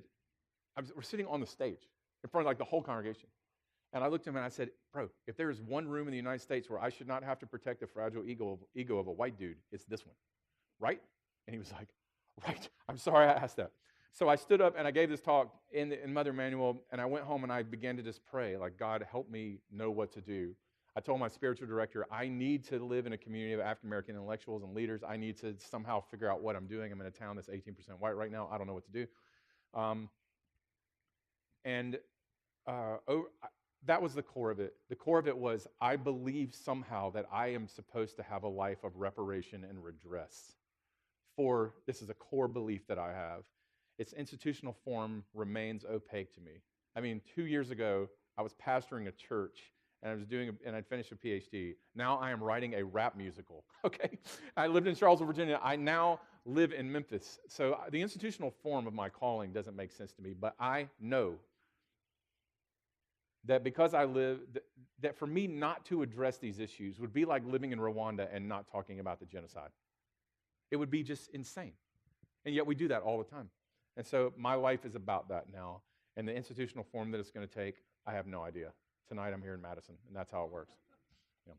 [SPEAKER 1] we're sitting on the stage in front of like the whole congregation. And I looked at him and I said, bro, if there is one room in the United States where I should not have to protect the fragile ego of a white dude, it's this one, right? And he was like, right, I'm sorry I asked that. So I stood up and I gave this talk in Mother Emanuel, and I went home and I began to just pray, like, God, help me know what to do. I told my spiritual director, I need to live in a community of African-American intellectuals and leaders. I need to somehow figure out what I'm doing. I'm in a town that's 18% white right now. I don't know what to do. That was the core of it. The core of it was, I believe somehow that I am supposed to have a life of reparation and redress. This is a core belief that I have. Its institutional form remains opaque to me. I mean, 2 years ago, I was pastoring a church, and I'd finished a Ph.D. Now I am writing a rap musical, okay? I lived in Charlottesville, Virginia. I now live in Memphis. So the institutional form of my calling doesn't make sense to me, but I know that because I live, that for me not to address these issues would be like living in Rwanda and not talking about the genocide. It would be just insane. And yet we do that all the time. And so my life is about that now. And the institutional form that it's going to take, I have no idea. Tonight I'm here in Madison, and that's how it works. Yeah.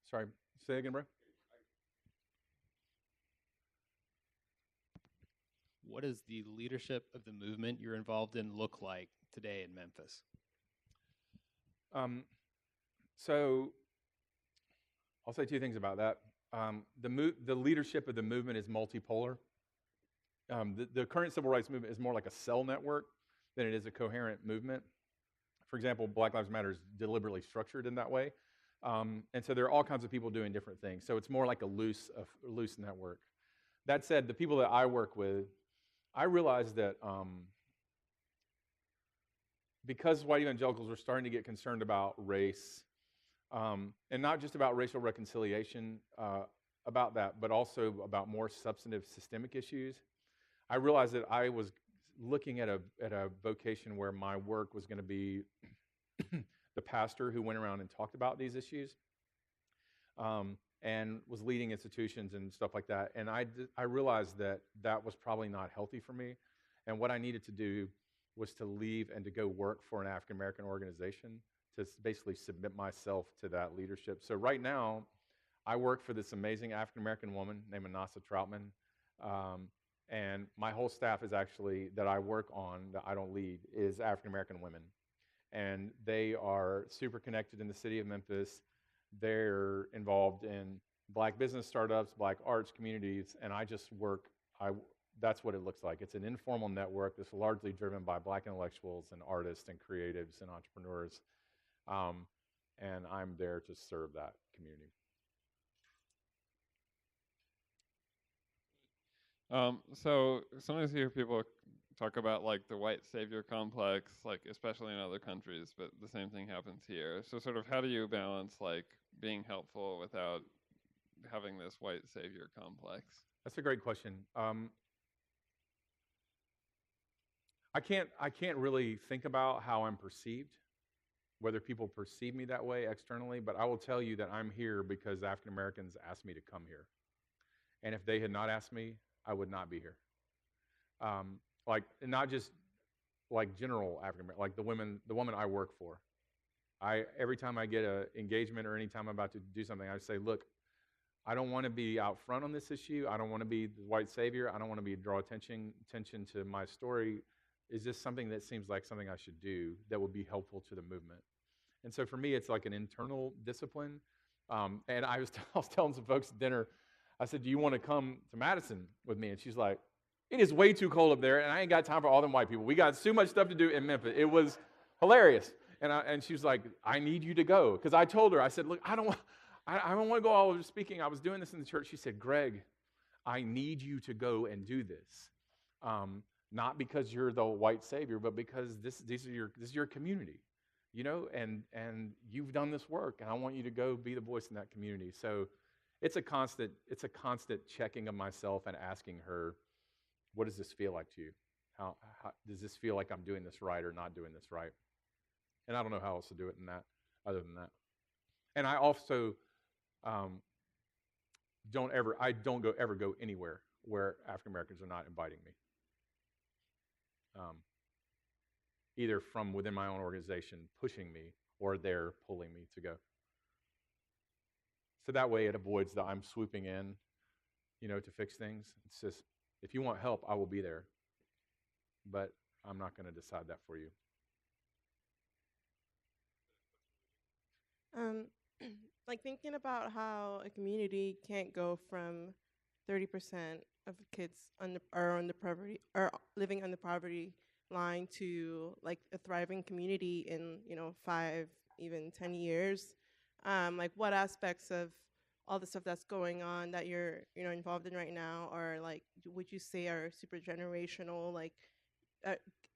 [SPEAKER 1] Sorry, say again, bro.
[SPEAKER 4] What does the leadership of the movement you're involved in look like today in Memphis?
[SPEAKER 1] So I'll say two things about that. The leadership of the movement is multipolar. The current civil rights movement is more like a cell network than it is a coherent movement. For example, Black Lives Matter is deliberately structured in that way. And so there are all kinds of people doing different things. So it's more like a loose network. That said, the people that I work with, I realize that because white evangelicals are starting to get concerned about race, and not just about racial reconciliation, about that, but also about more substantive systemic issues, I realized that I was looking at a vocation where my work was going to be the pastor who went around and talked about these issues, and was leading institutions and stuff like that. And I realized that that was probably not healthy for me. And what I needed to do was to leave and to go work for an African-American organization to basically submit myself to that leadership. So right now, I work for this amazing African-American woman named Manasa Troutman. And my whole staff is actually, that I work on, that I don't lead, is African-American women. And they are super connected in the city of Memphis. They're involved in Black business startups, Black arts communities, and I just work, that's what it looks like. It's an informal network that's largely driven by Black intellectuals and artists and creatives and entrepreneurs. And I'm there to serve that community.
[SPEAKER 5] So sometimes you hear people talk about like the white savior complex, like especially in other countries, but the same thing happens here. So sort of how do you balance like being helpful without having this white savior complex?
[SPEAKER 1] That's a great question. I can't really think about how I'm perceived, whether people perceive me that way externally, but I will tell you that I'm here because African Americans asked me to come here. And if they had not asked me, I would not be here. Like, not just like general African American, like the woman I work for. Every time I get an engagement or anytime I'm about to do something, I say, look, I don't want to be out front on this issue. I don't want to be the white savior. I don't want to draw attention to my story. Is this something that seems like something I should do that would be helpful to the movement? And so for me, it's like an internal discipline. And I was telling some folks at dinner, I said, do you want to come to Madison with me? And she's like, it is way too cold up there, and I ain't got time for all them white people. We got too much stuff to do in Memphis. It was hilarious. And she was like, I need you to go. Because I told her, I said, look, I don't want to go all over speaking. I was doing this in the church. She said, Greg, I need you to go and do this. Not because you're the white savior, but because this is your community, and you've done this work, and I want you to go be the voice in that community. So it's a constant checking of myself and asking her, what does this feel like to you? How does this feel like I'm doing this right or not doing this right? And I don't know how else to do it other than that. And I also don't ever go anywhere where African Americans are not inviting me. Either from within my own organization pushing me, or they're pulling me to go. So that way it avoids the I'm swooping in, to fix things. It's just, if you want help, I will be there. But I'm not going to decide that for you.
[SPEAKER 6] Like thinking about how a community can't go from 30% of kids are living on the poverty line to like a thriving community in 5, even 10 years. Like what aspects of all the stuff that's going on that you're involved in right now, or like would you say are super generational, like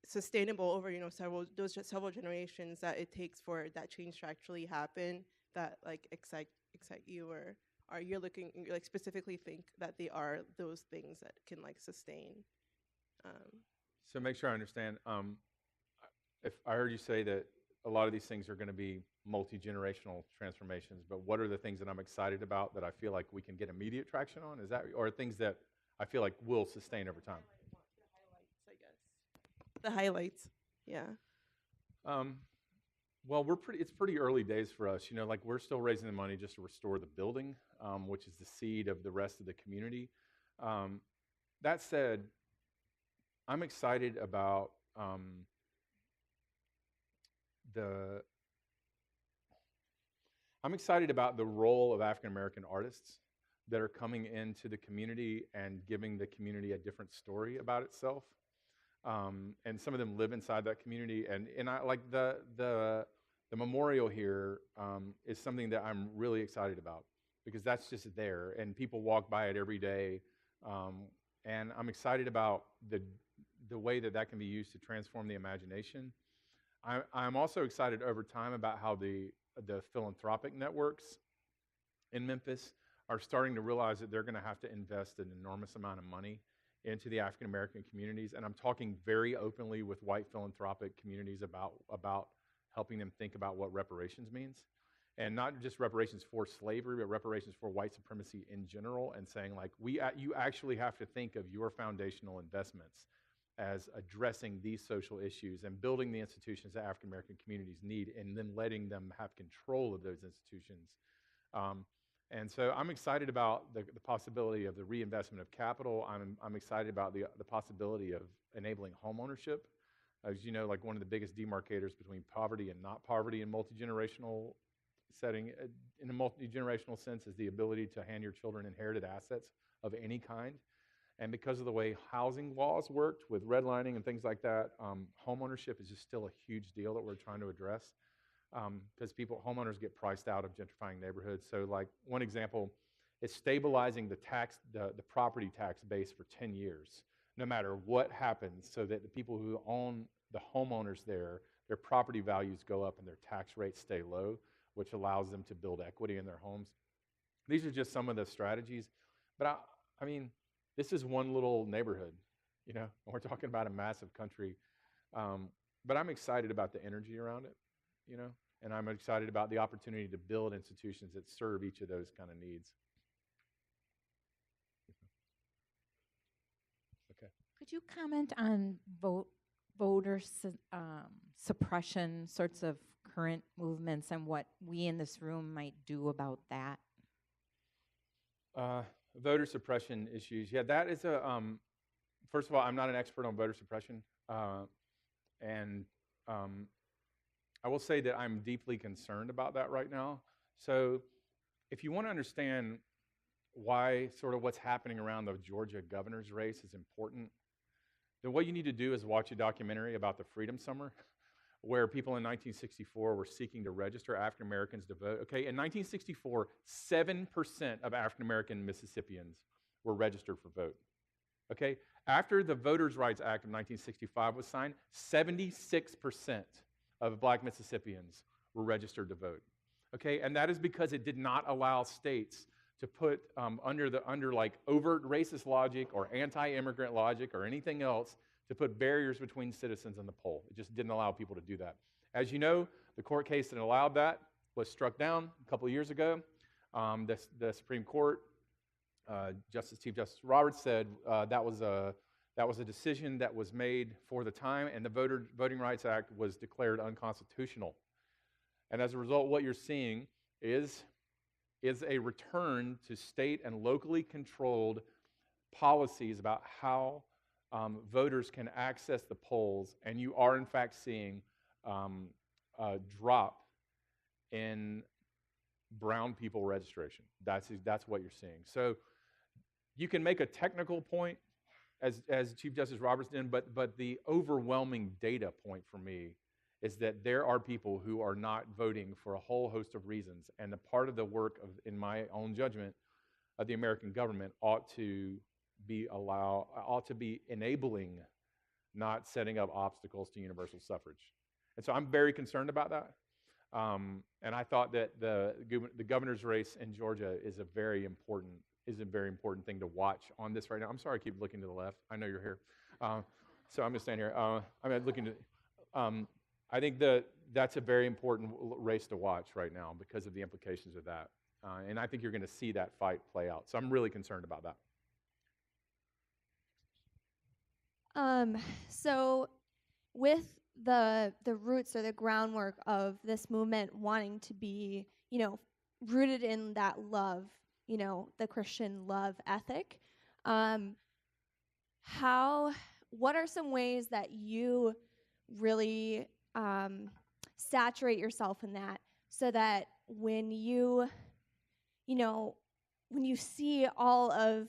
[SPEAKER 6] sustainable over several generations that it takes for that change to actually happen, that like excite you, or are you looking like specifically think that they are those things that can like sustain?
[SPEAKER 1] So make sure I understand. If I heard you say that a lot of these things are going to be multi-generational transformations, but what are the things that I'm excited about that I feel like we can get immediate traction on? Is that, or things that I feel like will sustain over time?
[SPEAKER 6] The highlights, yeah.
[SPEAKER 1] Well, it's pretty early days for us. Like we're still raising the money just to restore the building, which is the seed of the rest of the community. That said, I'm excited about the role of African American artists that are coming into the community and giving the community a different story about itself. And some of them live inside that community, and I like the memorial here is something that I'm really excited about, because that's just there, and people walk by it every day, and I'm excited about the way that can be used to transform the imagination. I'm also excited over time about how the philanthropic networks in Memphis are starting to realize that they're going to have to invest an enormous amount of money into the African American communities, and I'm talking very openly with white philanthropic communities about helping them think about what reparations means, and not just reparations for slavery, but reparations for white supremacy in general, and saying like you actually have to think of your foundational investments as addressing these social issues and building the institutions that African American communities need, and then letting them have control of those institutions. And so I'm excited about the possibility of the reinvestment of capital. I'm excited about the possibility of enabling homeownership. As you know, like one of the biggest demarcators between poverty and not poverty in multi-generational setting, in a multi-generational sense, is the ability to hand your children inherited assets of any kind. And because of the way housing laws worked with redlining and things like that, homeownership is just still a huge deal that we're trying to address. Because homeowners get priced out of gentrifying neighborhoods. So like one example is stabilizing the property tax base for 10 years, no matter what happens, so that the people who own the homeowners there, their property values go up and their tax rates stay low, which allows them to build equity in their homes. These are just some of the strategies. But I mean, this is one little neighborhood, and we're talking about a massive country. But I'm excited about the energy around it, and I'm excited about the opportunity to build institutions that serve each of those kind of needs. Okay.
[SPEAKER 7] Could you comment on voter suppression, sorts of current movements, and what we in this room might do about that?
[SPEAKER 1] Voter suppression issues. Yeah, that is first of all, I'm not an expert on voter suppression. And I will say that I'm deeply concerned about that right now. So if you want to understand why sort of what's happening around the Georgia governor's race is important, then what you need to do is watch a documentary about the Freedom Summer, where people in 1964 were seeking to register African Americans to vote. Okay, in 1964, 7% of African American Mississippians were registered for vote. Okay? After the Voters' Rights Act of 1965 was signed, 76% of black Mississippians were registered to vote. Okay? And that is because it did not allow states to put under like overt racist logic or anti-immigrant logic or anything else to put barriers between citizens and the poll. It just didn't allow people to do that. As you know, the court case that allowed that was struck down a couple of years ago. The Supreme Court, Chief Justice Roberts said that was a decision that was made for the time, and the Voting Rights Act was declared unconstitutional. And as a result, what you're seeing is a return to state and locally controlled policies about how voters can access the polls, and you are in fact seeing a drop in brown people registration. That's what you're seeing. So you can make a technical point, as Chief Justice Roberts did, but the overwhelming data point for me is that there are people who are not voting for a whole host of reasons, and the part of the work of, in my own judgment, of the American government ought to be enabling, not setting up obstacles to universal suffrage. And so I'm very concerned about that. And I thought that the governor's race in Georgia is a very important thing to watch on this right now. I'm sorry I keep looking to the left. I know you're here. So I'm going to stand here. I'm looking to, I think that's a very important race to watch right now because of the implications of that. And I think you're going to see that fight play out. So I'm really concerned about that.
[SPEAKER 8] So with the roots or the groundwork of this movement wanting to be, rooted in that love, the Christian love ethic, what are some ways that you really saturate yourself in that so that when you see all of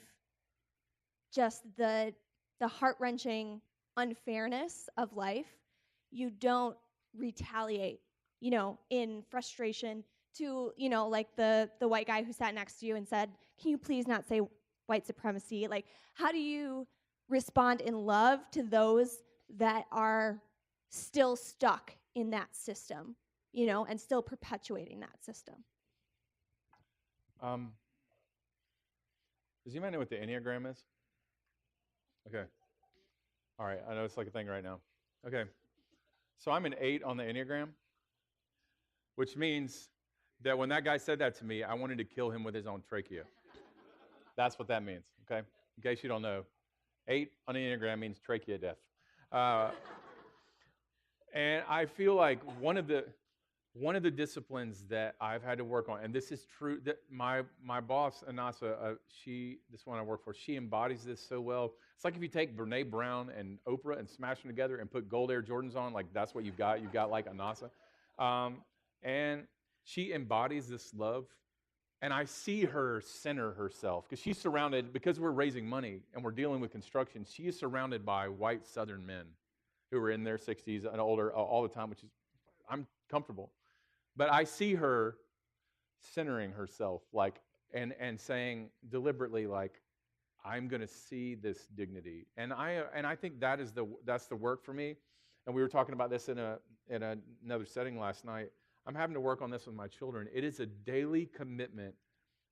[SPEAKER 8] just the heart-wrenching unfairness of life, you don't retaliate, in frustration to, like the white guy who sat next to you and said, "Can you please not say white supremacy?" Like, how do you respond in love to those that are still stuck in that system, and still perpetuating that system?
[SPEAKER 1] Does anybody know what the Enneagram is? Okay. All right, I know it's like a thing right now. Okay. So I'm an 8 on the Enneagram, which means that when that guy said that to me, I wanted to kill him with his own trachea. That's what that means, okay? In case you don't know, 8 on the Enneagram means trachea death. And I feel like one of the disciplines that I've had to work on, and this is true, that my boss, Anasa, this one I work for, she embodies this so well. It's like if you take Brene Brown and Oprah and smash them together and put gold Air Jordans on, like that's what you've got. You've got like Anasa. And she embodies this love. And I see her center herself because she's surrounded, because we're raising money and we're dealing with construction, she is surrounded by white Southern men who are in their 60s and older all the time, which is, I'm comfortable. But I see her centering herself, like, and saying deliberately, like, I'm going to see this dignity, and I think that's the work for me. And we were talking about this in another setting last night. I'm having to work on this with my children. It is a daily commitment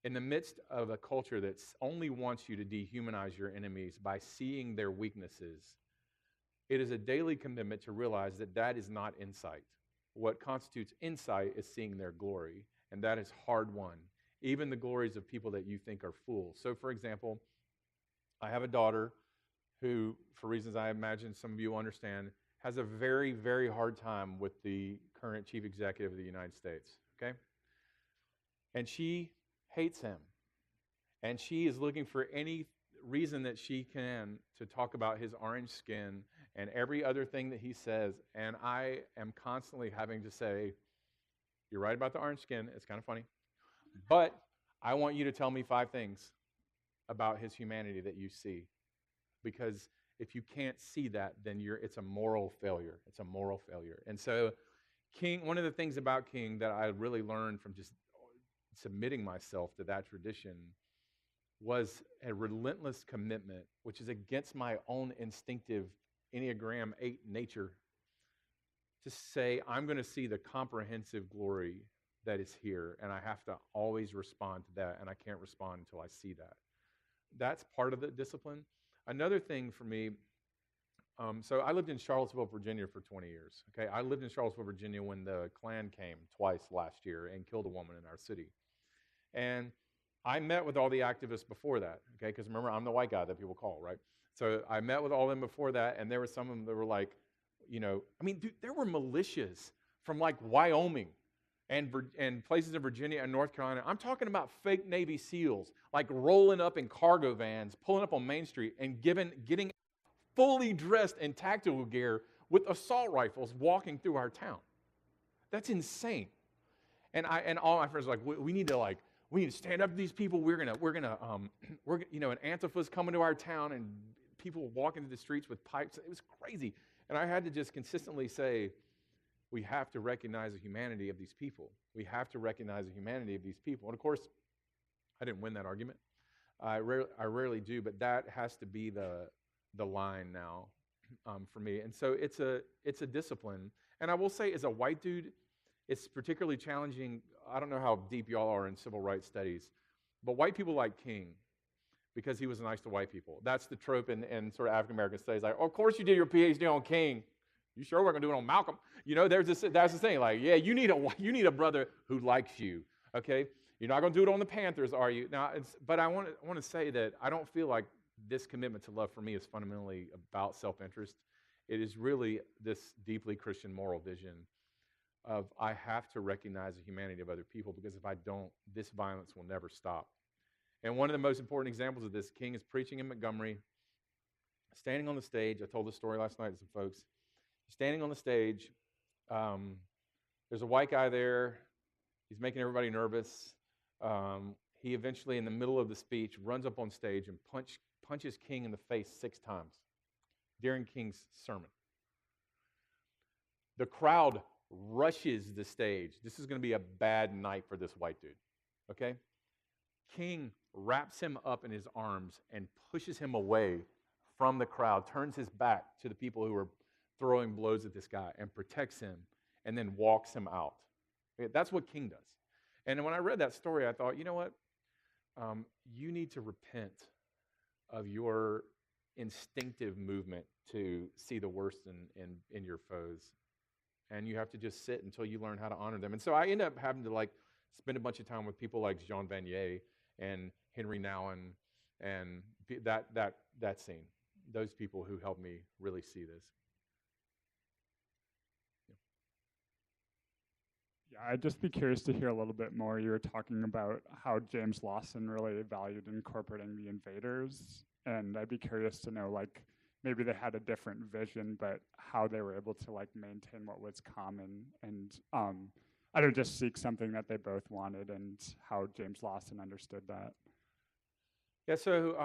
[SPEAKER 1] in the midst of a culture that only wants you to dehumanize your enemies by seeing their weaknesses. It is a daily commitment to realize that that is not insight. What constitutes insight is seeing their glory, and that is hard won, even the glories of people that you think are fools. So, for example, I have a daughter who, for reasons I imagine some of you understand, has a very, very hard time with the current chief executive of the United States, okay? And she hates him, and she is looking for any reason that she can to talk about his orange skin and every other thing that he says, and I am constantly having to say, you're right about the orange skin, it's kind of funny, but I want you to tell me 5 things about his humanity that you see, because if you can't see that, then it's a moral failure. It's a moral failure. And so King, one of the things about King that I really learned from just submitting myself to that tradition was a relentless commitment, which is against my own instinctive Enneagram 8 nature, to say, I'm going to see the comprehensive glory that is here, and I have to always respond to that, and I can't respond until I see that. That's part of the discipline. Another thing for me, so I lived in Charlottesville, Virginia for 20 years. Okay, I lived in Charlottesville, Virginia when the Klan came twice last year and killed a woman in our city. And I met with all the activists before that, okay, because remember, I'm the white guy that people call, right? So I met with all of them before that, and there were some of them that were like, I mean, dude, there were militias from like Wyoming and places in Virginia and North Carolina. I'm talking about fake Navy SEALs, like rolling up in cargo vans, pulling up on Main Street and getting fully dressed in tactical gear with assault rifles walking through our town. That's insane. And all my friends were like, we need to stand up to these people. We're gonna, an Antifa's coming to our town and people walking through the streets with pipes. It was crazy. And I had to just consistently say, we have to recognize the humanity of these people. We have to recognize the humanity of these people. And of course, I didn't win that argument. I rarely do, but that has to be the line now for me. And so it's a discipline. And I will say, as a white dude, it's particularly challenging. I don't know how deep y'all are in civil rights studies, but white people like King because he was nice to white people. That's the trope in sort of African-American studies. Like, oh, of course you did your Ph.D. on King. You sure we're going to do it on Malcolm? That's the thing. Like, yeah, you need a brother who likes you, okay? You're not going to do it on the Panthers, are you? Now, but I want to say that I don't feel like this commitment to love for me is fundamentally about self-interest. It is really this deeply Christian moral vision of I have to recognize the humanity of other people, because if I don't, this violence will never stop. And one of the most important examples of this, King is preaching in Montgomery, standing on the stage. I told this story last night to some folks. Standing on the stage, there's a white guy there. He's making everybody nervous. He eventually, in the middle of the speech, runs up on stage and punches King in the face 6 times during King's sermon. The crowd rushes the stage. This is going to be a bad night for this white dude, okay? King wraps him up in his arms and pushes him away from the crowd, turns his back to the people who are throwing blows at this guy and protects him and then walks him out. Okay, that's what King does. And when I read that story, I thought, you know what? You need to repent of your instinctive movement to see the worst in your foes. And you have to just sit until you learn how to honor them. And so I end up having to spend a bunch of time with people like Jean Vanier and Henry Nouwen and that scene. Those people who helped me really see this.
[SPEAKER 9] Yeah, I'd just be curious to hear a little bit more. You were talking about how James Lawson really valued incorporating the invaders, and I'd be curious to know, maybe they had a different vision, but how they were able to maintain what was common, and I don't just seek something that they both wanted, and how James Lawson understood that.
[SPEAKER 1] Yeah, so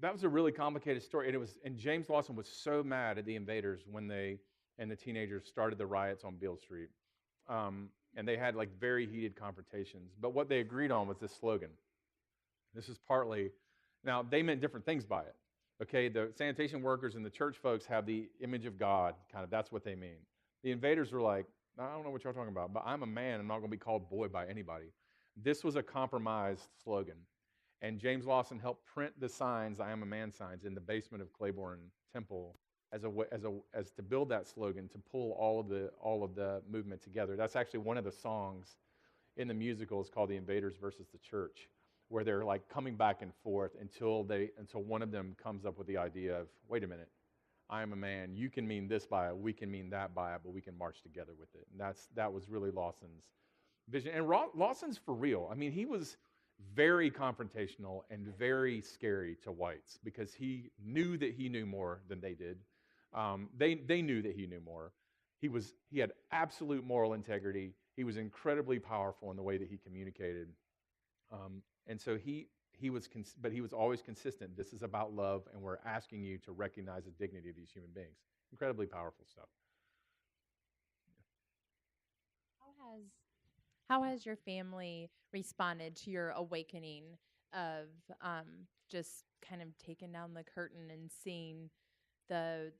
[SPEAKER 1] that was a really complicated story, and James Lawson was so mad at the invaders when they and the teenagers started the riots on Beale Street. And they had very heated confrontations. But what they agreed on was this slogan. This is partly, now they meant different things by it. Okay, the sanitation workers and the church folks have the image of God, kind of, that's what they mean. The invaders were like, I don't know what y'all talking about, but I'm a man, I'm not going to be called boy by anybody. This was a compromised slogan. And James Lawson helped print the signs, I am a man signs, in the basement of Clayborn Temple as to build that slogan, to pull all of the movement together. That's actually one of the songs in the musical is called The Invaders versus the Church, where they're coming back and forth until one of them comes up with the idea of, wait a minute, I am a man, you can mean this by it, we can mean that by it, but we can march together with it. And that was really Lawson's vision. And Lawson's for real. I mean, he was very confrontational and very scary to whites because he knew that he knew more than they did. They knew that he knew more. He had absolute moral integrity. He was incredibly powerful in the way that he communicated. And so he was always consistent. This is about love, and we're asking you to recognize the dignity of these human beings. Incredibly powerful stuff.
[SPEAKER 10] How has your family responded to your awakening of just kind of taking down the curtain and seeing the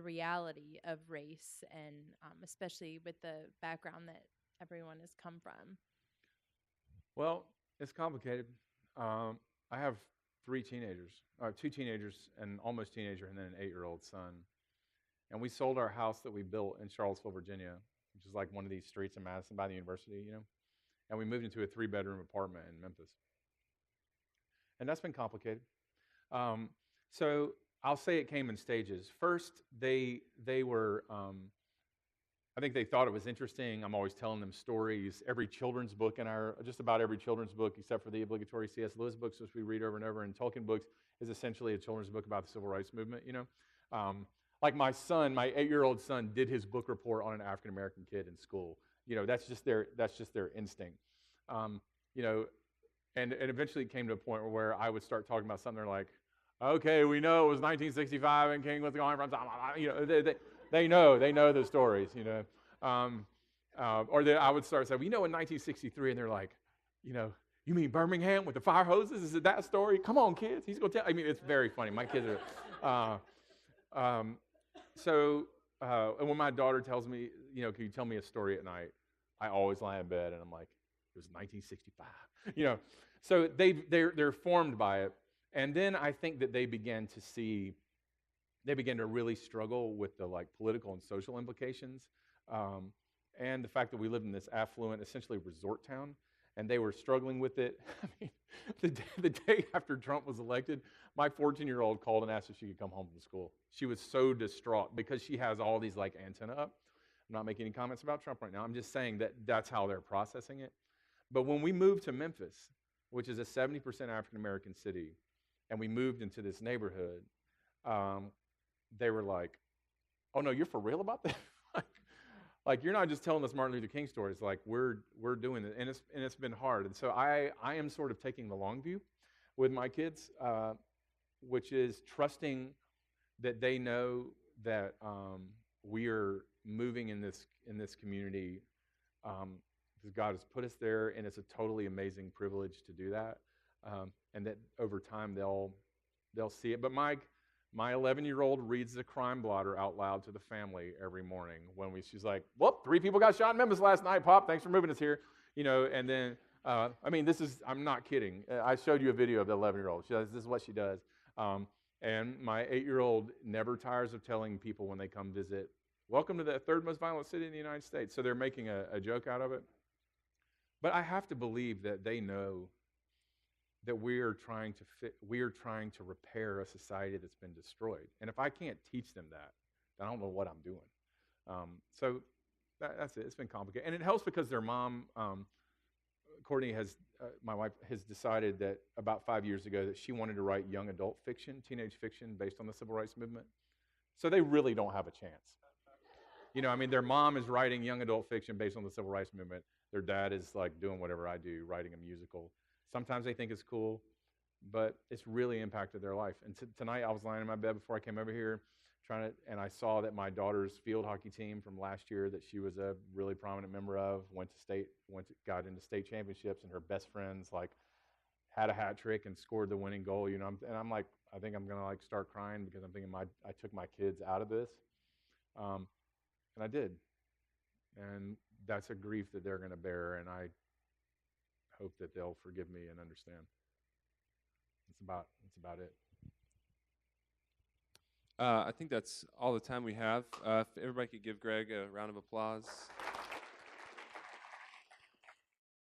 [SPEAKER 10] reality of race, and especially with the background that everyone has come from.
[SPEAKER 1] Well, it's complicated. I have two teenagers, an almost teenager, and then an 8-year-old son. And we sold our house that we built in Charlottesville, Virginia, which is like one of these streets in Madison by the university, and we moved into a 3-bedroom apartment in Memphis. And that's been complicated. So I'll say it came in stages. First, they were, I think they thought it was interesting. I'm always telling them stories. Every children's book just about every children's book, except for the obligatory C.S. Lewis books, which we read over and over, and Tolkien books, is essentially a children's book about the civil rights movement, Like my son, my 8-year-old son, did his book report on an African-American kid in school. That's just their instinct. And eventually it came to a point where I would start talking about something, they're like, okay, we know it was 1965 and King was going from, they know the stories, or I would start saying, in 1963, and they're like, you mean Birmingham with the fire hoses? Is it that story? Come on, kids. He's going to tell. It's very funny. My kids are, and when my daughter tells me, can you tell me a story at night? I always lie in bed and I'm like, it was 1965, So they're formed by it. And then I think that they began to really struggle with the political and social implications, and the fact that we lived in this affluent, essentially resort town, and they were struggling with it. The day after Trump was elected, my 14-year-old called and asked if she could come home from school. She was so distraught because she has all these antenna up. I'm not making any comments about Trump right now. I'm just saying that that's how they're processing it. But when we moved to Memphis, which is a 70% African-American city, and we moved into this neighborhood, they were like, oh no, you're for real about that? You're not just telling us Martin Luther King stories, we're doing it, and it's been hard. And so I am sort of taking the long view with my kids, which is trusting that they know that we are moving in this community because God has put us there, and it's a totally amazing privilege to do that, and that over time they'll see it. But my 11-year-old reads the crime blotter out loud to the family every morning she's like, well, 3 people got shot in Memphis last night, Pop, thanks for moving us here, and then, I'm not kidding. I showed you a video of the 11-year-old. This is what she does. And my 8-year-old never tires of telling people when they come visit, welcome to the 3rd most violent city in the United States. So they're making a joke out of it. But I have to believe that they know that we are trying to repair a society that's been destroyed. And if I can't teach them that, then I don't know what I'm doing. So that's it. It's been complicated. And it helps because their mom, Courtney, my wife, has decided that about 5 years ago that she wanted to write young adult fiction, teenage fiction based on the civil rights movement. So they really don't have a chance. Their mom is writing young adult fiction based on the civil rights movement. Their dad is doing whatever I do, writing a musical. Sometimes they think it's cool, but it's really impacted their life. And tonight I was lying in my bed before I came over here and I saw that my daughter's field hockey team from last year that she was a really prominent member of got into state championships, and her best friends had a hat trick and scored the winning goal, and I'm like, I think I'm gonna start crying because I'm thinking I took my kids out of this, and I did, and that's a grief that they're gonna bear, and I hope that they'll forgive me and understand. That's about it.
[SPEAKER 2] I think that's all the time we have. If everybody could give Greg a round of applause.